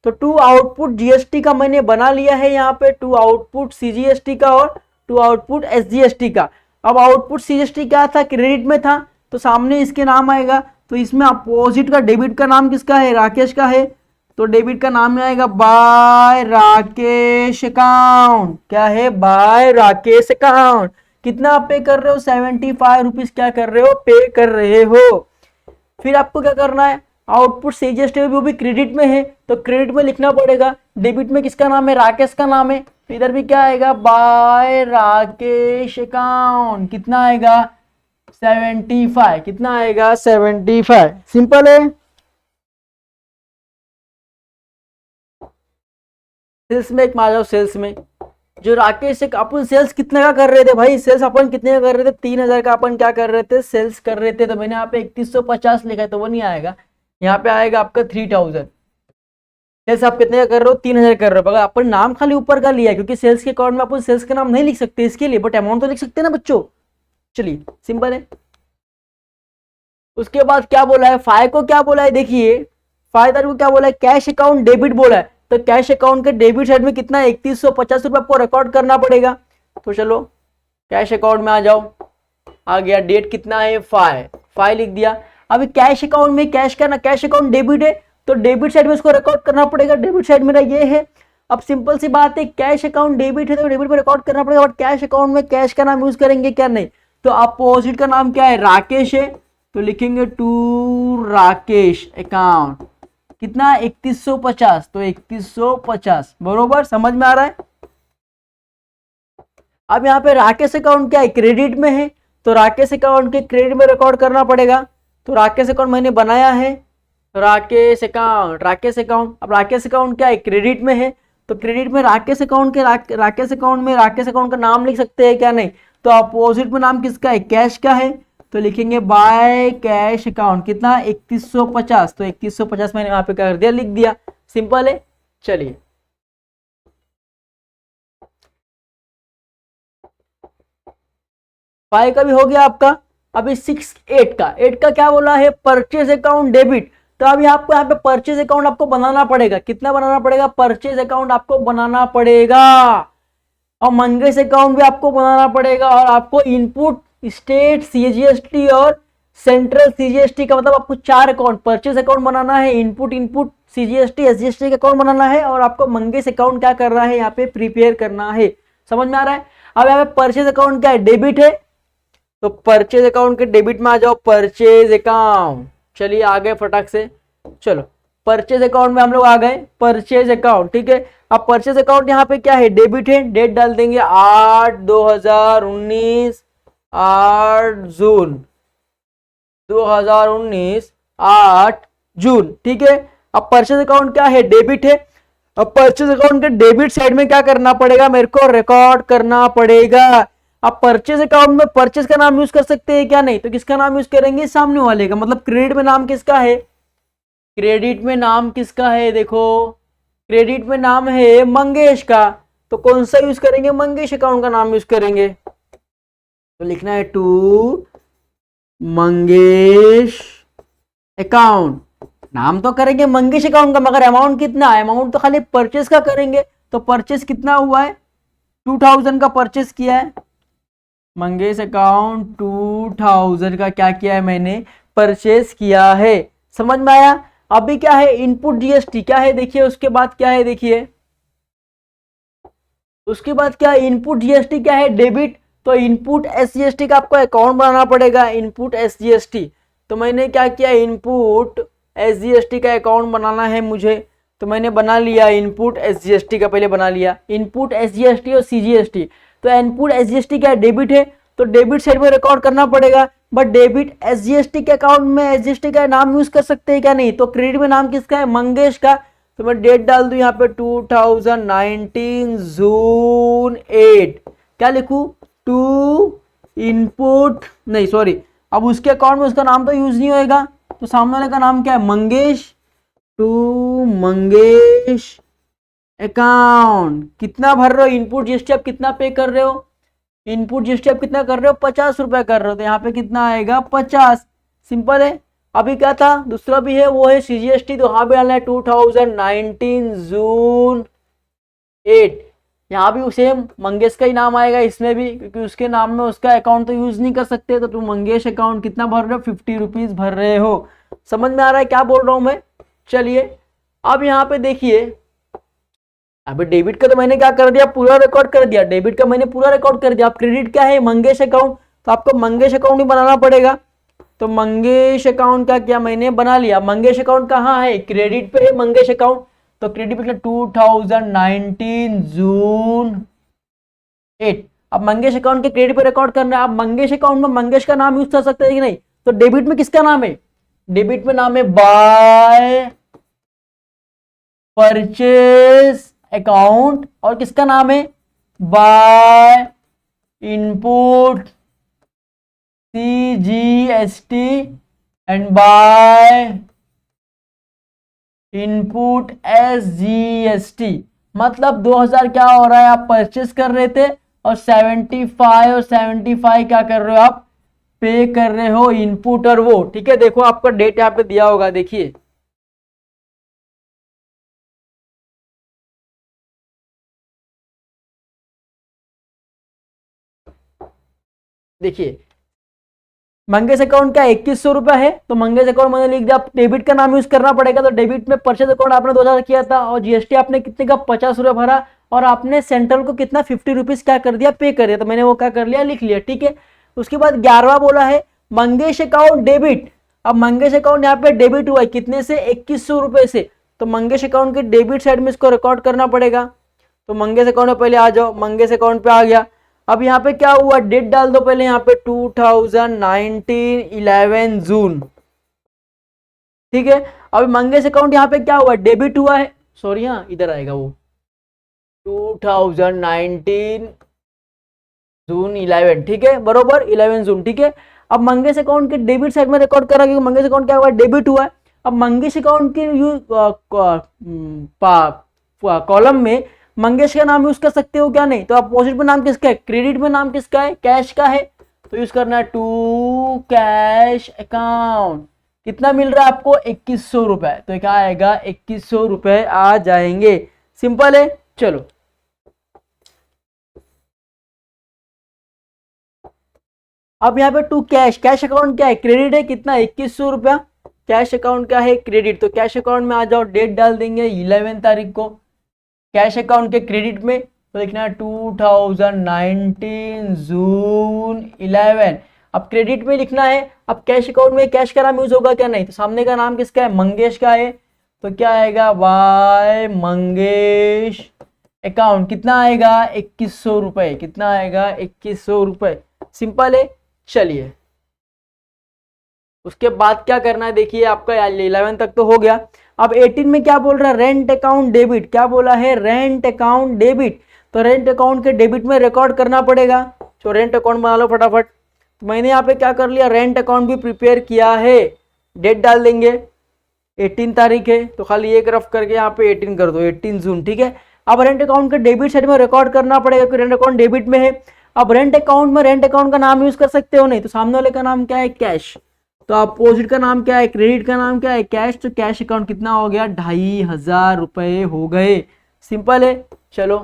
तो टू आउटपुट जीएसटी का मैंने बना लिया है यहाँ पे, टू आउटपुट सीजीएसटी का और टू आउटपुट एसजीएसटी का। अब आउटपुट सीजीएसटी क्या था, क्रेडिट में था, तो सामने इसके नाम आएगा, तो इसमें अपोजिट का डेबिट का नाम किसका है, राकेश का है, तो डेबिट का नाम आएगा बाय राकेश अकाउंट, क्या है, बाय राकेश अकाउंट। कितना आप पे कर रहे हो, 75 रुपीज क्या कर रहे हो, पे कर रहे हो। फिर आपको क्या करना है, आउटपुट सीजीएसटी वो भी क्रेडिट में है, तो क्रेडिट में लिखना पड़ेगा, डेबिट में किसका नाम है, राकेश का नाम है, तो इधर भी क्या आएगा, बाय राकेश अकाउंट, कितना आएगा 75, कितना आएगा 75, सिंपल है। सेल्स में एक मान जाओ, सेल्स में जो राकेश से अपन सेल्स कितने का कर रहे थे भाई, सेल्स अपन कितने का कर रहे थे, 3000 का अपन क्या कर रहे थे, सेल्स कर रहे थे, तो मैंने यहाँ पे 3150 लिखा है, तो वो नहीं आएगा, यहाँ पे आएगा आपका 3000। सेल्स आप कितने का कर रहे हो, 3000 कर रहे हो, अगर अपन नाम खाली ऊपर का लिया है, क्योंकि सेल्स के अकाउंट में अपन सेल्स का नाम नहीं लिख सकते इसके लिए, बट अमाउंट तो लिख सकते हैं ना बच्चों। चलिए सिंपल है। उसके बाद क्या बोला है, फाइव को क्या बोला है, देखिए फायदार को क्या बोला है, कैश अकाउंट डेबिट बोला है, तो कैश अकाउंट के डेबिट साइड में कितना 3150 रुपये आपको रिकॉर्ड करना पड़ेगा। तो चलो कैश अकाउंट में आ जाओ, आ गया, डेट कितना है 5 लिख दिया। अभी कैश अकाउंट में कैश का ना, कैश अकाउंट डेबिट है, तो डेबिट साइड में इसको रिकॉर्ड करना पड़ेगा, डेबिट साइड मेरा ये है। अब सिंपल सी बात है, कैश अकाउंट डेबिट है तो डेबिट में रिकॉर्ड करना पड़ेगा, बट कैश अकाउंट में कैश का नाम यूज करेंगे क्या, नहीं, तो अपोजिट का नाम क्या है, राकेश है, तो लिखेंगे टू राकेश अकाउंट, कितना 3150, तो 3150, बरोबर, समझ में आ रहा है। अब यहाँ पे राकेश अकाउंट क्या है, क्रेडिट में है, तो राकेश अकाउंट के क्रेडिट में रिकॉर्ड करना पड़ेगा, तो राकेश अकाउंट मैंने बनाया है, राकेश अकाउंट, राकेश अकाउंट। अब राकेश अकाउंट क्या है, क्रेडिट में है, तो क्रेडिट में राकेश अकाउंट के राकेश अकाउंट में राकेश अकाउंट का नाम लिख सकते हैं क्या, नहीं, तो अपोजिट में नाम किसका है, कैश का है, तो लिखेंगे बाय कैश अकाउंट, कितना 3150, तो 3150 मैंने यहाँ पे कर दिया, लिख दिया, सिंपल है। चलिए फाइव का भी हो गया आपका। अभी 6 8 का, 8 का क्या बोला है, परचेज अकाउंट डेबिट, तो अभी आपको यहाँ पे परचेज अकाउंट आपको बनाना पड़ेगा, कितना बनाना पड़ेगा, परचेज अकाउंट आपको बनाना पड़ेगा, और मंगेश अकाउंट भी आपको बनाना पड़ेगा, और आपको इनपुट स्टेट सीजीएसटी और सेंट्रल सीजीएसटी का, मतलब आपको 4 अकाउंट, परचेज अकाउंट बनाना है, इनपुट सीजीएसटी एसजीएसटी का अकाउंट बनाना है, और आपको मंगेश अकाउंट क्या करना है, यहाँ पे प्रिपेयर करना है, समझ में आ रहा है। अब यहाँ पे परचेज अकाउंट क्या है, डेबिट है, तो परचेज अकाउंट के डेबिट में आ जाओ, परचेज अकाउंट, चलिए आ गए फटाक से, चलो परचेज अकाउंट में हम लोग आ गए, परचेज अकाउंट, ठीक है। अब परचेज अकाउंट यहाँ पे क्या है, डेबिट है, डेट डाल देंगे 8/2019, 8 जून 2019, 8 जून, ठीक है। अब परचेज अकाउंट क्या है, डेबिट है, अब परचेज अकाउंट के डेबिट साइड में क्या करना पड़ेगा, मेरे को रिकॉर्ड करना पड़ेगा। अब परचेज अकाउंट में परचेज का नाम यूज कर सकते हैं क्या, नहीं, तो किसका नाम यूज करेंगे, सामने वाले का, मतलब क्रेडिट में नाम किसका है, क्रेडिट में नाम किसका है, देखो क्रेडिट में नाम है मंगेश का, तो कौन सा यूज करेंगे, मंगेश अकाउंट का नाम यूज करेंगे, तो लिखना है टू मंगेश अकाउंट, नाम तो करेंगे मंगेश अकाउंट का, मगर अमाउंट कितना है, अमाउंट तो खाली परचेज का करेंगे, तो परचेज कितना हुआ है, 2000 का परचेज किया है, मंगेश अकाउंट 2000 का क्या किया है, मैंने परचेज किया है, समझ में आया। अभी क्या है, इनपुट जीएसटी क्या है, देखिए उसके बाद क्या है, देखिए उसके बाद क्या है, इनपुट जीएसटी क्या है, डेबिट, तो इनपुट एसजीएसटी का आपको अकाउंट बनाना पड़ेगा, इनपुट एसजीएसटी, तो मैंने क्या किया, इनपुट एसजीएसटी का अकाउंट बनाना है मुझे, तो मैंने बना लिया, इनपुट एसजीएसटी का पहले बना लिया, इनपुट एसजीएसटी और सीजीएसटी, तो इनपुट एसजीएसटी क्या है, डेबिट है, तो डेबिट साइड में रिकॉर्ड करना पड़ेगा, बट डेबिट एसजीएसटी के अकाउंट में एसजीएसटी का नाम यूज कर सकते हैं क्या? नहीं। तो क्रेडिट में नाम किसका है? मंगेश का। तो मैं डेट डाल दूं यहाँ पे 2019 जून 8। क्या लिखूं? टू इनपुट, नहीं सॉरी, अब उसके अकाउंट में उसका नाम तो यूज नहीं होएगा, तो सामने वाले का नाम क्या है? मंगेश। To Mangesh account. कितना भर रहे हो इनपुट जीएसटी? आप कितना पे कर रहे हो? इनपुट जीएसटी आप कितना कर रहे हो? 50 रुपए कर रहे हो, तो यहाँ पे कितना आएगा? 50। सिंपल है। अभी क्या था? दूसरा भी है, वो है सीजीएसटी, तो यहाँ पे डालना है 2019 जून 8। यहाँ भी उसे मंगेश का ही नाम आएगा इसमें भी, क्योंकि उसके नाम में उसका अकाउंट तो यूज नहीं कर सकते। तो तुम मंगेश अकाउंट कितना भर रहे हो? 50 रुपीज भर रहे हो। समझ में आ रहा है क्या बोल रहा हूं मैं? चलिए अब यहाँ पे देखिए, अभी डेबिट का तो मैंने क्या कर दिया? पूरा रिकॉर्ड कर दिया। डेबिट का मैंने पूरा रिकॉर्ड कर दिया। अब क्रेडिट क्या है? मंगेश अकाउंट। तो आपको मंगेश अकाउंट ही बनाना पड़ेगा। तो मंगेश अकाउंट का क्या मैंने बना लिया। मंगेश अकाउंट कहाँ है? क्रेडिट पे है मंगेश अकाउंट। तो क्रेडिट पे 2019 जून 8। अब मंगेश अकाउंट के क्रेडिट पे रिकॉर्ड करना है। अब मंगेश अकाउंट में मंगेश का नाम यूज कर सकते हैं कि नहीं? तो डेबिट में किसका नाम है? डेबिट में नाम है बाय परचेज अकाउंट, और किसका नाम है? By input CGST and by input SGST. मतलब 2000 क्या हो रहा है? आप परचेस कर रहे थे, और 75 और 75 क्या कर रहे हो? आप पे कर रहे हो इनपुट और वो। ठीक है, देखो आपका डेट यहाँ पे दिया होगा, देखिए देखिए मंगेश अकाउंट का 2100 रुपया है, तो मंगेश अकाउंट मैंने लिख दिया। डेबिट का नाम यूज करना पड़ेगा। तो डेबिट में परचेज अकाउंट आपने 2000 किया था, और जीएसटी आपने कितने का? 50 रुपया भरा, और आपने सेंट्रल को कितना? 50 रुपीज क्या कर दिया? पे कर दिया। तो मैंने वो क्या कर लिया? लिख लिया। ठीक है, उसके बाद 11वां बोला है मंगेश अकाउंट डेबिट। अब मंगेश अकाउंट यहाँ पे डेबिट हुआ है कितने से? 2100 रुपए से। तो मंगेश अकाउंट के डेबिट साइड में इसको रिकॉर्ड करना पड़ेगा। तो मंगेश अकाउंट में पहले आ जाओ, मंगेश अकाउंट पे आ गया। अब यहाँ पे क्या हुआ? डेट डाल दो पहले यहाँ पे 2019 11 जून। ठीक है, अभी मंगेश अकाउंट यहाँ पे क्या हुआ? डेबिट हुआ है। सॉरी, हाँ इधर आएगा वो 2019 जून 11। ठीक है, बरोबर 11 जून। ठीक है, अब मंगेश अकाउंट के डेबिट साइड में रिकॉर्ड करा, क्योंकि मंगेश अकाउंट क्या हुआ? डेबिट हुआ है। अब मंगेश अकाउंट के कॉलम में मंगेश का नाम यूज कर सकते हो क्या? नहीं। तो अपोजिट में नाम किसका है? क्रेडिट में नाम किसका है? कैश का है। तो यूज करना है टू कैश अकाउंट। कितना मिल रहा है आपको? 2100 रुपए। तो क्या आएगा? 2100 रुपए आ जाएंगे। सिंपल है। चलो अब यहाँ पे टू कैश, कैश अकाउंट क्या है? क्रेडिट है। कितना? 2100 रुपया। कैश अकाउंट क्या है? क्रेडिट। तो कैश अकाउंट में आ जाओ, डेट डाल देंगे 11 तारीख को। कैश अकाउंट के क्रेडिट में तो लिखना है 2019 जून 11। अब क्रेडिट में लिखना है। अब कैश अकाउंट में कैश का नाम यूज होगा क्या? नहीं। तो सामने का नाम किसका है? मंगेश का है। तो क्या आएगा? By Mangesh account. कितना आएगा? 2100 रुपए। कितना आएगा? 2100 रुपए। सिंपल है। चलिए उसके बाद क्या करना है? देखिए आपका 11 तक तो हो गया। अब 18 में क्या बोल रहा है? Rent account debit. क्या बोला है? Rent account debit. तो रेंट अकाउंट के डेबिट में रिकॉर्ड करना पड़ेगा। तो रेंट अकाउंट बना लो फटाफट। तो मैंने यहाँ पे क्या कर लिया? रेंट अकाउंट भी प्रिपेयर किया है। डेट डाल देंगे 18 तारीख है, तो खाली एक रफ करके यहाँ पे 18 कर दो, 18 जून। ठीक है, अब रेंट अकाउंट के डेबिट साइड में रिकॉर्ड करना पड़ेगा कि रेंट अकाउंट डेबिट में है। अब रेंट अकाउंट में रेंट अकाउंट का नाम यूज कर सकते हो नहीं, तो सामने वाले का नाम क्या है? कैश। तो अपोजिट का नाम क्या है? क्रेडिट का नाम क्या है? कैश। तो कैश अकाउंट कितना हो गया? 2500 रुपए हो गए। सिंपल है। चलो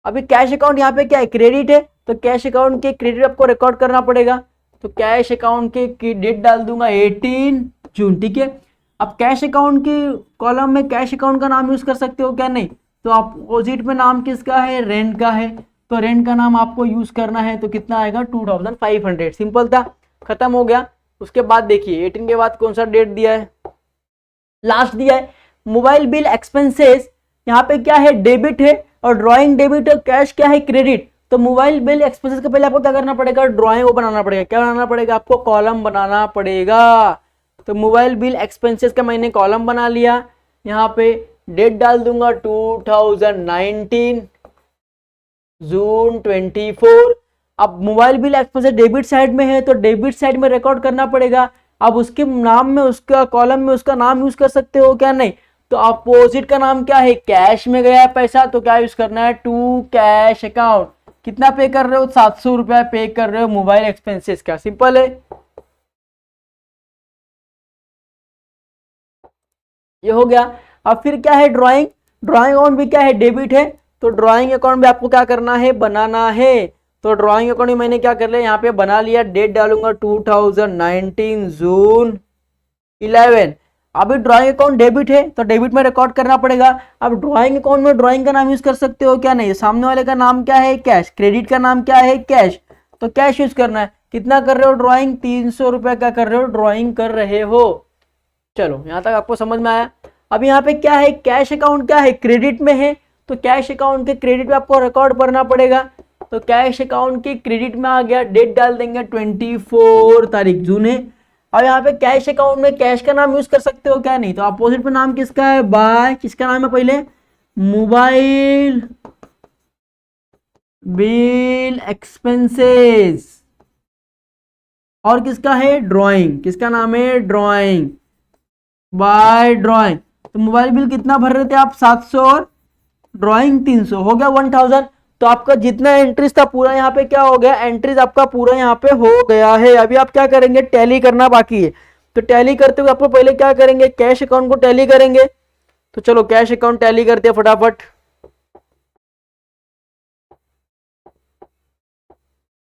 अभी कैश अकाउंट यहाँ पे क्या है? क्रेडिट है। तो कैश अकाउंट के क्रेडिट आपको रिकॉर्ड करना पड़ेगा। तो कैश अकाउंट के डेट डाल दूंगा 18 जून। ठीक है, अब कैश अकाउंट के कॉलम में कैश अकाउंट का नाम यूज कर सकते हो क्या? नहीं। तो अपोजिट में नाम किसका है? रेंट का है। तो रेंट का नाम आपको यूज करना है। तो कितना आएगा? 2500। सिंपल था, खत्म हो गया। उसके बाद देखिए 18 के बाद कौन सा डेट दिया है? लास्ट दिया है मोबाइल बिल एक्सपेंसेस। यहाँ पे क्या है? डेबिट है, और ड्रॉइंग डेबिट और कैश क्या है? क्रेडिट। तो मोबाइल बिल एक्सपेंसेस के पहले आपको क्या करना पड़ेगा, ड्राइंग वो बनाना पड़ेगा। क्या बनाना पड़ेगा आपको, कॉलम बनाना पड़ेगा। तो मोबाइल बिल एक्सपेंसेस का मैंने कॉलम बना लिया, यहाँ पे डेट डाल दूंगा 2019 जून 24। अब mobile bill expenses debit side में है तो डेबिट साइड में रिकॉर्ड करना पड़ेगा। अब उसके नाम में, उसका कॉलम में उसका नाम यूज कर सकते हो क्या, नहीं। तो अपोजिट का नाम क्या है, कैश में गया पैसा, तो क्या यूज करना है, टू कैश अकाउंट। कितना पे कर रहे हो, 700 रुपया पे कर रहे हो मोबाइल एक्सपेंसेस का। सिंपल है, ये हो गया। अब फिर क्या है, ड्राइंग। ड्राइंग अकाउंट भी क्या है, डेबिट है। तो ड्राइंग अकाउंट भी आपको क्या करना है, बनाना है। तो ड्राइंग अकाउंट में मैंने क्या कर लिया, यहाँ पे बना लिया, डेट डालूंगा 2019 जून 11। अभी ड्राइंग अकाउंट डेबिट है तो डेबिट में रिकॉर्ड करना पड़ेगा। अब ड्राइंग अकाउंट में ड्राइंग का नाम यूज कर सकते हो क्या, नहीं। सामने वाले का नाम क्या है, कैश। क्रेडिट का नाम क्या है, कैश। तो कैश यूज करना है। कितना कर रहे हो ड्राइंग, 300 रुपया क्या कर रहे हो, ड्राइंग कर रहे हो। चलो यहाँ तक आपको समझ में आया। अब यहाँ पे क्या है, कैश अकाउंट क्या है, क्रेडिट में है। तो कैश अकाउंट के क्रेडिट में आपको रिकॉर्ड करना पड़ेगा। तो कैश अकाउंट के क्रेडिट में आ गया, डेट डाल देंगे 24 तारीख जून है। अब यहाँ पे कैश अकाउंट में कैश का नाम यूज कर सकते हो क्या, नहीं। तो अपोजिट में नाम किसका है, बाय, किसका नाम है पहले, मोबाइल बिल एक्सपेंसेस, और किसका है, ड्राइंग। किसका नाम है, ड्राइंग, बाय ड्राइंग। तो मोबाइल बिल कितना भर रहे थे आप, 700, और ड्राइंग 300, हो गया 1000। तो आपका जितना एंट्रीज था पूरा यहाँ पे क्या हो गया, एंट्रीज आपका पूरा यहाँ पे हो गया है। अभी आप क्या करेंगे, टैली करना बाकी है। तो टैली करते हुए आपको पहले क्या करेंगे, कैश अकाउंट को टैली करेंगे। तो चलो कैश अकाउंट टैली करते हैं फटाफट।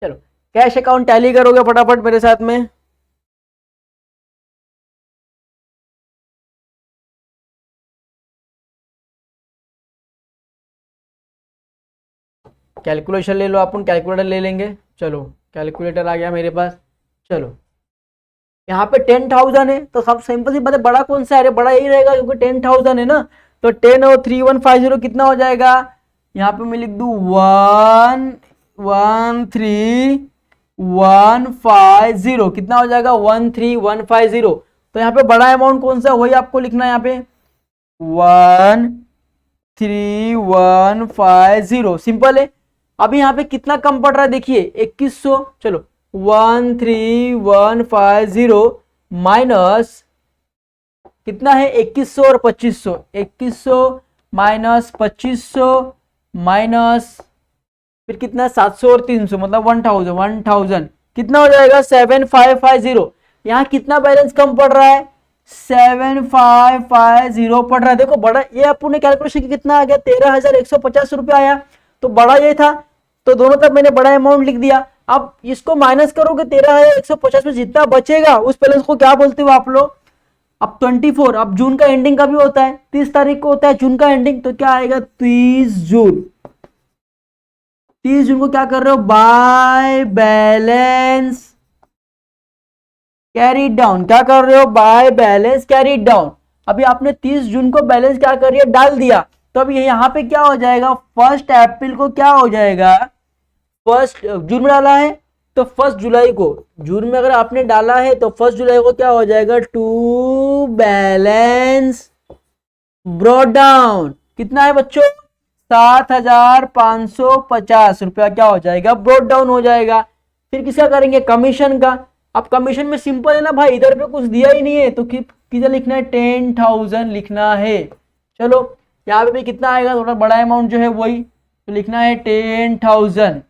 चलो कैश अकाउंट टैली करोगे फटाफट मेरे साथ में। कैलकुलेशन ले लो, अपन कैलकुलेटर ले लेंगे। चलो कैलकुलेटर आ गया मेरे पास। चलो यहाँ पे 10,000 है तो सब सिंपल सी बात है, बड़ा कौन सा है, बड़ा यही रहेगा क्योंकि 10,000 है ना। तो 10 और 3150 कितना हो जाएगा, यहाँ पे मैं लिख दूं 113,150, कितना हो जाएगा 13150। तो यहाँ पे बड़ा अमाउंट कौन सा, वही आपको लिखना है यहाँ पे 13150, सिंपल है। अभी यहाँ पे कितना कम पड़ रहा है देखिए 2100। चलो 13150 माइनस कितना है 2100 और 2500, 2100 माइनस 2500 माइनस फिर कितना 700 और 300 मतलब 1000 कितना हो जाएगा 7550। यहाँ कितना बैलेंस कम पड़ रहा है 7550 पड़ रहा है। देखो बड़ा ये अपने कैलकुलेशन की कितना आ गया 13,150 रुपया आया। तो बड़ा ये था तो दोनों तरफ मैंने बड़ा अमाउंट लिख दिया। अब इसको माइनस करोगे 13,150 में जितना बचेगा उस बैलेंस को क्या बोलते हो आप लोग। अब 24, अब जून का एंडिंग का भी होता है 30 तारीख को होता है जून का एंडिंग। तो क्या आएगा 30 जून। 30 जून को क्या कर रहे हो बाय बैलेंस कैरी डाउन, क्या कर रहे हो बाय बैलेंस कैरी डाउन। अभी आपने 30 जून को बैलेंस क्या कर रही है डाल दिया। तो अभी यहाँ पे क्या हो जाएगा 1 अप्रैल को क्या हो जाएगा 1 जून में डाला है तो 1 जुलाई को, जून में अगर आपने डाला है तो 1 जुलाई को क्या हो जाएगा टू बैलेंस ब्रॉट डाउन। कितना है बच्चों 7,550 रुपया क्या हो जाएगा ब्रॉट डाउन हो जाएगा। फिर किसका करेंगे कमीशन का। अब कमीशन में सिंपल है ना भाई, इधर पे कुछ दिया ही नहीं है तो कितना लिखना है 10,000 लिखना है। चलो यहाँ पे भी कितना आएगा थोड़ा बड़ा अमाउंट जो है वही तो लिखना है 10,000।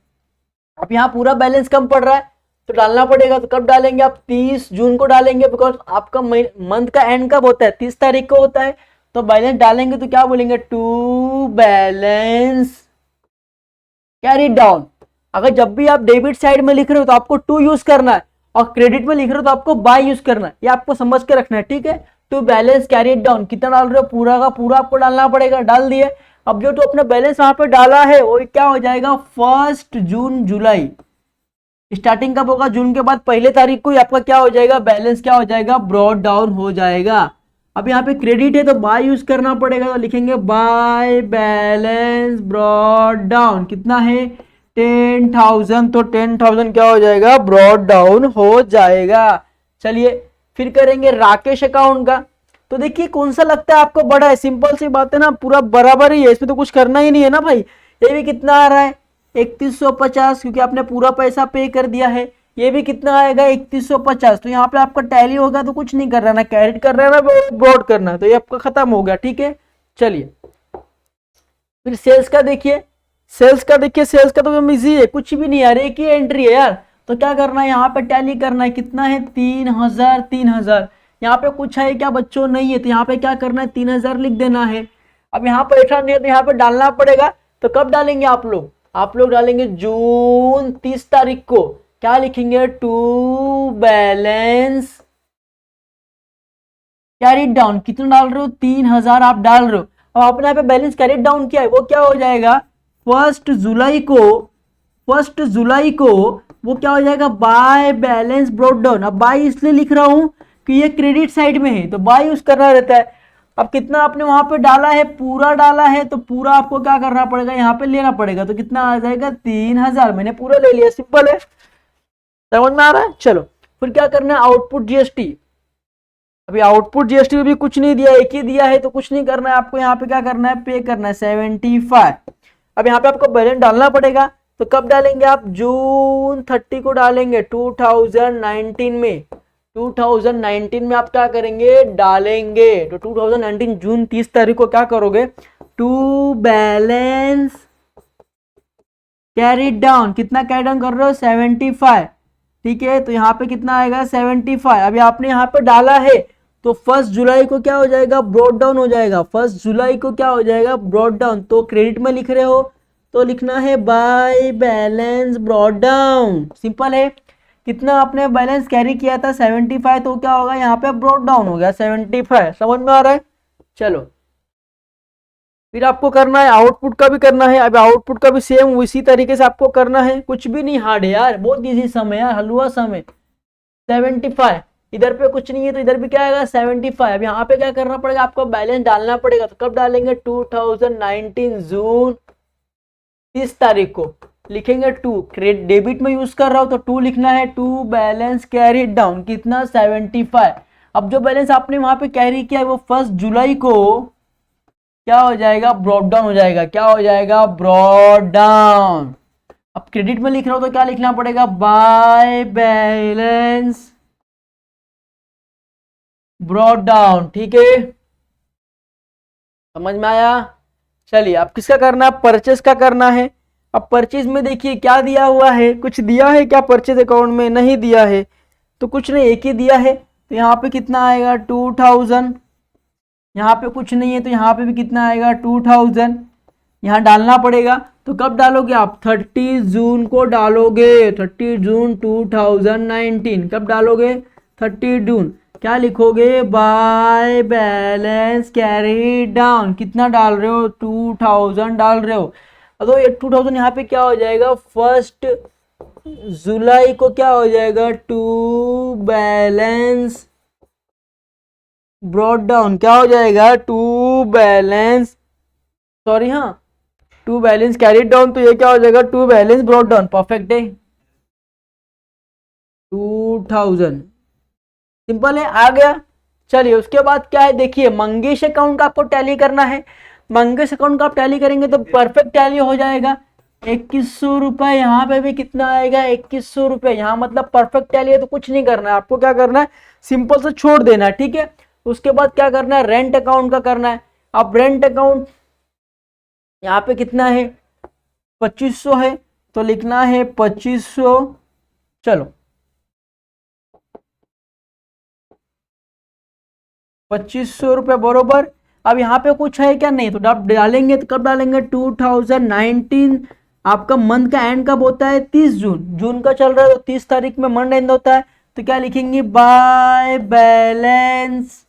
अब यहाँ पूरा बैलेंस कम पड़ रहा है तो डालना पड़ेगा। तो कब डालेंगे आप 30 जून को डालेंगे बिकॉज आपका मंथ का एंड कब होता है 30 तारीख को होता है। तो बैलेंस डालेंगे तो क्या बोलेंगे टू बैलेंस कैरी डाउन। अगर जब भी आप डेबिट साइड में लिख रहे हो तो आपको टू यूज करना है और क्रेडिट में लिख रहे हो तो आपको बाय यूज करना है। ये आपको समझ के रखना है ठीक है। टू बैलेंस कैरी डाउन कितना डाल रहे हो पूरा का पूरा आपको डालना पड़ेगा, डाल दिए। अब जो तो अपना बैलेंस वहां पे डाला है वो क्या हो जाएगा 1 जून जुलाई। स्टार्टिंग कब होगा जून के बाद पहले तारीख को आपका क्या हो जाएगा बैलेंस क्या हो जाएगा ब्रॉट डाउन हो जाएगा। अब यहाँ पे क्रेडिट है तो बाय यूज करना पड़ेगा तो लिखेंगे बाय बैलेंस ब्रॉट डाउन कितना है 10,000, तो 10,000 क्या हो जाएगा, ब्रॉड डाउन हो जाएगा। चलिए फिर करेंगे राकेश अकाउंट का। तो देखिए कौन सा लगता है आपको बड़ा है, सिंपल सी बात है ना, पूरा बराबर ही है, इसमें तो कुछ करना ही नहीं है ना भाई। ये भी कितना आ रहा है 3150, क्योंकि आपने पूरा पैसा पे कर दिया है। ये भी कितना आएगा 3150, तो यहाँ पे आपका टैली होगा, तो कुछ नहीं कर रहा ना, कैरेट कर रहा है ना ब्रॉड करना है, तो ये आपका खत्म हो गया। ठीक है, चलिए फिर सेल्स का देखिए। सेल्स का देखिए, सेल्स का तो इजी है, कुछ भी नहीं यार, एक ही एंट्री है यार। तो क्या करना है, यहाँ पे टैली करना है, कितना है 3000, 3000। यहाँ पे कुछ है क्या बच्चों, नहीं है, तो यहाँ पे क्या करना है 3000 लिख देना है। अब यहाँ पे ऐसा नहीं है तो यहाँ पे डालना पड़ेगा। तो कब डालेंगे आप लोग डालेंगे जून 30 तारीख को। क्या लिखेंगे, टू बैलेंस कैरी डाउन। कितना डाल रहे हो, 3000 आप डाल रहे हो। अब आपने यहाँ पे बैलेंस कैरी डाउन किया है, वो क्या हो जाएगा, फर्स्ट जुलाई को वो क्या हो जाएगा, बाय बैलेंस ब्रॉट डाउन। अब बाय इसलिए लिख रहा हूं कि ये क्रेडिट साइड में है, तो बाय यूज करना रहता है। अब कितना आपने वहां पे डाला है, पूरा डाला है, तो पूरा आपको क्या करना पड़ेगा, यहाँ पे लेना पड़ेगा। तो कितना आ जाएगा 3000, मैंने पूरा ले लिया, सिंपल है, समझ में आ रहा है। चलो फिर क्या करना है, आउटपुट जीएसटी। अभी आउटपुट जीएसटी में भी कुछ नहीं दिया, एक ही दिया है, तो कुछ नहीं करना है आपको। यहाँ पे क्या करना है, पे करना है 75। अब यहाँ पे आपको बैलेंस डालना पड़ेगा। तो कब डालेंगे आप, जून 30 को डालेंगे 2019 में। 2019 में आप क्या करेंगे, डालेंगे। तो 2019 जून 30 तारीख को क्या करोगे, टू बैलेंस कैरी डाउन। कितना कैरी डाउन कर रहे हो, 75। ठीक है, तो यहाँ पे कितना आएगा 75। अभी आपने यहाँ पे डाला है, तो 1 जुलाई को क्या हो जाएगा, ब्रॉड डाउन हो जाएगा। 1 जुलाई को क्या हो जाएगा, ब्रॉड डाउन। तो क्रेडिट में लिख रहे हो तो लिखना है by balance brought down, simple है। कितना आपने बैलेंस कैरी किया था 75, तो क्या होगा यहाँ पे ब्रॉड डाउन हो गया 75। समझ में आ रहा है। चलो फिर आपको करना है आउटपुट का भी करना है। अब आउटपुट का भी सेम उसी तरीके से आपको करना है, कुछ भी नहीं हार्ड है यार, बहुत इजी सम है यार, हलवा सम है। 75 इधर पे कुछ नहीं है, तो इधर भी क्या आएगा 75। अब यहाँ पे क्या करना पड़ेगा, आपको बैलेंस डालना पड़ेगा। तो कब डालेंगे, 2019 जून 30 तारीख को लिखेंगे 2। क्रेडिट डेबिट में यूज कर रहा हूं तो 2 लिखना है, टू बैलेंस कैरी डाउन। कितना 75। अब जो बैलेंस आपने वहां पे कैरी किया है वो 1 जुलाई को क्या हो जाएगा, ब्रॉड डाउन हो जाएगा। क्या हो जाएगा, ब्रॉड डाउन। अब क्रेडिट में लिख रहा हूं तो क्या लिखना पड़ेगा, बाय बैलेंस ब्रॉड डाउन। ठीक है, समझ में आया। चलिए अब किसका करना है, परचेज का करना है। अब परचेज में देखिए क्या दिया हुआ है, कुछ दिया है क्या परचेज अकाउंट में, नहीं दिया है, तो कुछ नहीं, एक ही दिया है। तो यहाँ पे कितना आएगा 2000। यहाँ पे कुछ नहीं है, तो यहाँ पे भी कितना आएगा 2000। यहाँ डालना पड़ेगा। तो कब डालोगे आप, 30 जून को डालोगे। 30 जून 2019 कब डालोगे, 30 जून। क्या लिखोगे, बाय बैलेंस कैरी डाउन। कितना डाल रहे हो, 2000 डाल रहे हो। तो ये 2000 यहाँ पे क्या हो जाएगा, 1 जुलाई को क्या हो जाएगा, टू बैलेंस ब्रॉड डाउन। क्या हो जाएगा, टू बैलेंस, सॉरी हाँ, टू बैलेंस कैरी डाउन। तो ये क्या हो जाएगा, to balance brought down. Perfect है, 2000 सिंपल है, आ गया। चलिए उसके बाद क्या है, देखिए मंगेश अकाउंट का आपको टैली करना है। मंगेश अकाउंट का आप टैली करेंगे तो परफेक्ट टैली हो जाएगा। 2100 रुपए, यहाँ पे भी कितना आएगा 2100 रुपए। यहाँ मतलब परफेक्ट टैली है, तो कुछ नहीं करना है आपको, क्या करना है सिंपल से छोड़ देना है। ठीक है, उसके बाद क्या करना है, रेंट अकाउंट का करना है। अब रेंट अकाउंट यहाँ पे कितना है, 2500 है, तो लिखना है 2500। चलो 2500 रुपये बरोबर। अब यहाँ पे कुछ है क्या, नहीं, तो आप डालेंगे। तो कब डालेंगे, 2019। आपका मंथ का एंड कब होता है, 30 जून। जून का चल रहा है तो 30 तारीख में मंथ एंड होता है। तो क्या लिखेंगे, बाय बैलेंस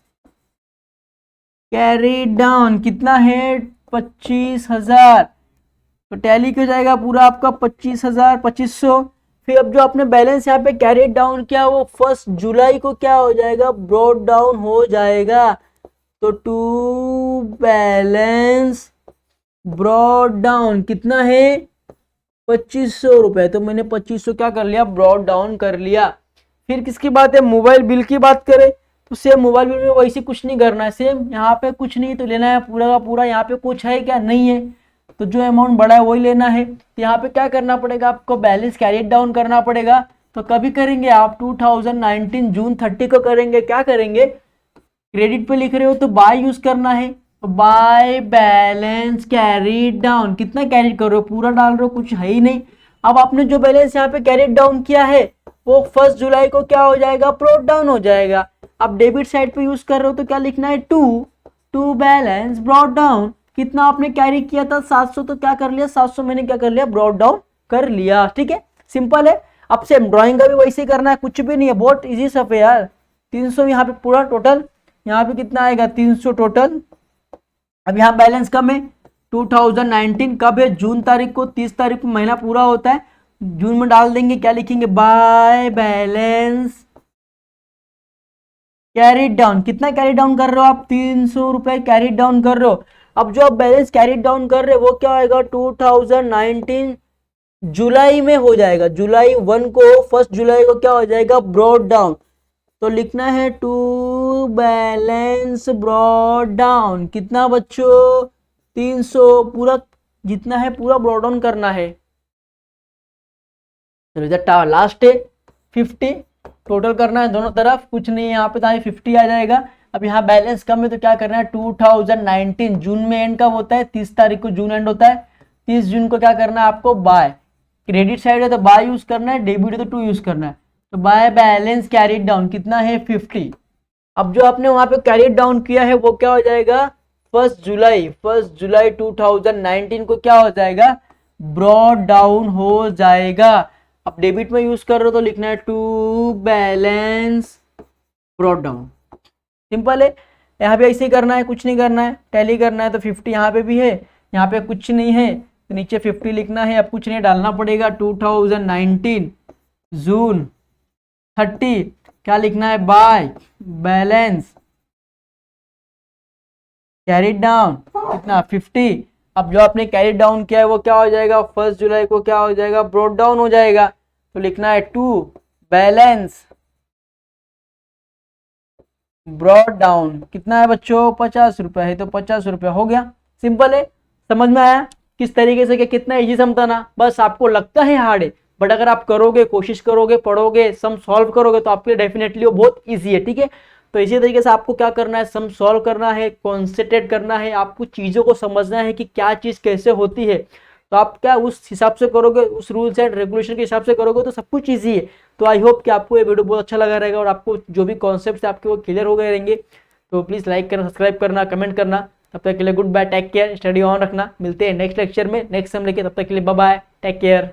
कैरी डाउन। कितना है, 25,000। तो टैली क्यों जाएगा पूरा आपका 25,000, 2500। फिर अब जो आपने बैलेंस यहाँ पे कैरी डाउन किया वो 1 जुलाई को क्या हो जाएगा, ब्रॉड डाउन हो जाएगा। तो टू बैलेंस ब्रॉड डाउन कितना है, 2500 रुपए। तो मैंने 2500 क्या कर लिया, ब्रॉड डाउन कर लिया। फिर किसकी बात है, मोबाइल बिल की बात करें तो सेम मोबाइल बिल में वैसे कुछ नहीं करना है, सेम यहाँ पे कुछ नहीं तो लेना है पूरा का पूरा। यहाँ पे कुछ है क्या, नहीं है, तो जो अमाउंट बढ़ा है वही लेना है। तो यहाँ पे क्या करना पड़ेगा आपको, बैलेंस कैरी डाउन करना पड़ेगा। तो कभी करेंगे आप 2019 जून 30 को करेंगे। क्या करेंगे, क्रेडिट पे लिख रहे हो तो बाय यूज करना है, तो बाय बैलेंस कैरी डाउन। कितना कैरी कर रहे हो, पूरा डाल रहे हो, कुछ है ही नहीं। अब आपने जो बैलेंस यहाँ पे कैरी डाउन किया है वो 1 जुलाई को क्या हो जाएगा, ब्रॉट डाउन हो जाएगा। अब डेबिट साइड पे यूज कर रहे हो तो क्या लिखना है, टू बैलेंस ब्रॉट डाउन। कितना आपने कैरी किया था 700, तो क्या कर लिया 700 मैंने क्या कर लिया, ब्रॉट डाउन कर लिया। ठीक है, सिंपल है। अब से ड्राइंग का भी वैसे ही करना है, कुछ भी नहीं है, बहुत इजी सब है यार। 300 यहाँ पे पूरा टोटल, यहाँ पे कितना आएगा 300 टोटल। अब यहाँ बैलेंस कम है, 2019 कब है, जून तारीख को, 30 तारीख को महीना पूरा होता है, जून में डाल देंगे। क्या लिखेंगे, बाय बैलेंस कैरी डाउन। कितना कैरी डाउन कर रहे हो आप, 300 रुपए कैरी डाउन कर रहे हो। अब जो आप बैलेंस कैरी डाउन कर रहे हो वो क्या आएगा, 2019 जुलाई में हो जाएगा। जुलाई 1 को, 1 जुलाई को क्या हो जाएगा, ब्रॉट डाउन। तो लिखना है टू बैलेंस ब्रॉट डाउन। कितना बच्चों, 300, पूरा जितना है पूरा ब्रॉट डाउन करना है। चलो लास्ट है 50, टोटल करना है दोनों तरफ, कुछ नहीं यहाँ पे, 50 आ जाएगा। अब यहाँ बैलेंस कम है तो क्या करना है, 2019 जून में एंड कब होता है, 30 तारीख को जून एंड होता है। 30 जून को क्या करना है आपको, बाय। क्रेडिट साइड है तो बाय यूज करना है, डेबिट है तो टू यूज करना है। तो बाय बैलेंस कैरी डाउन कितना है, 50। अब जो आपने वहां पे कैरी डाउन किया है वो क्या हो जाएगा, 1 जुलाई 2019 को क्या हो जाएगा, ब्रॉट डाउन हो जाएगा। अब डेबिट में यूज कर रहे हो तो लिखना है to balance brought down. Simple है, यहाँ पे ऐसे ही करना है, कुछ नहीं करना है, टैली करना है। तो 50 यहाँ पे भी है, यहाँ पे कुछ नहीं है तो नीचे 50 लिखना है। अब कुछ नहीं डालना पड़ेगा, 2019 जून 30 क्या लिखना है, बाय बैलेंस कैरी डाउन कितना, 50। अब जो आपने कैरी डाउन किया है वो क्या हो जाएगा, 1 जुलाई को क्या हो जाएगा, ब्रॉट डाउन हो जाएगा। तो लिखना है टू बैलेंस ब्रॉट डाउन। कितना है बच्चों, 50 रुपए है, तो 50 रुपए हो गया। सिंपल है, समझ में आया किस तरीके से, क्या कितना इजी सम था ना। बस आपको लगता है हार्ड है, बट अगर आप करोगे, कोशिश करोगे, पढ़ोगे, सम सॉल्व करोगे तो आपके लिए डेफिनेटली वो बहुत इजी है। ठीक है, तो इसी तरीके से आपको क्या करना है, सम सॉल्व करना है, कॉन्सेंट्रेट करना है, आपको चीज़ों को समझना है कि क्या चीज़ कैसे होती है। तो आप क्या उस हिसाब से करोगे, उस रूल्स एंड रेगुलेशन के हिसाब से करोगे तो सब कुछ ईजी है। तो आई होप कि आपको ये वीडियो बहुत अच्छा लगा रहेगा और आपको जो भी कॉन्सेप्ट है आपके वो क्लियर हो गए रहेंगे। तो प्लीज़ लाइक करना, सब्सक्राइब करना, कमेंट करना। तब तक के लिए good bye, take care, study on रखना। मिलते हैं नेक्स्ट लेक्चर में नेक्स्ट सम लेके, तब तक के लिए बाय बाय, टेक केयर।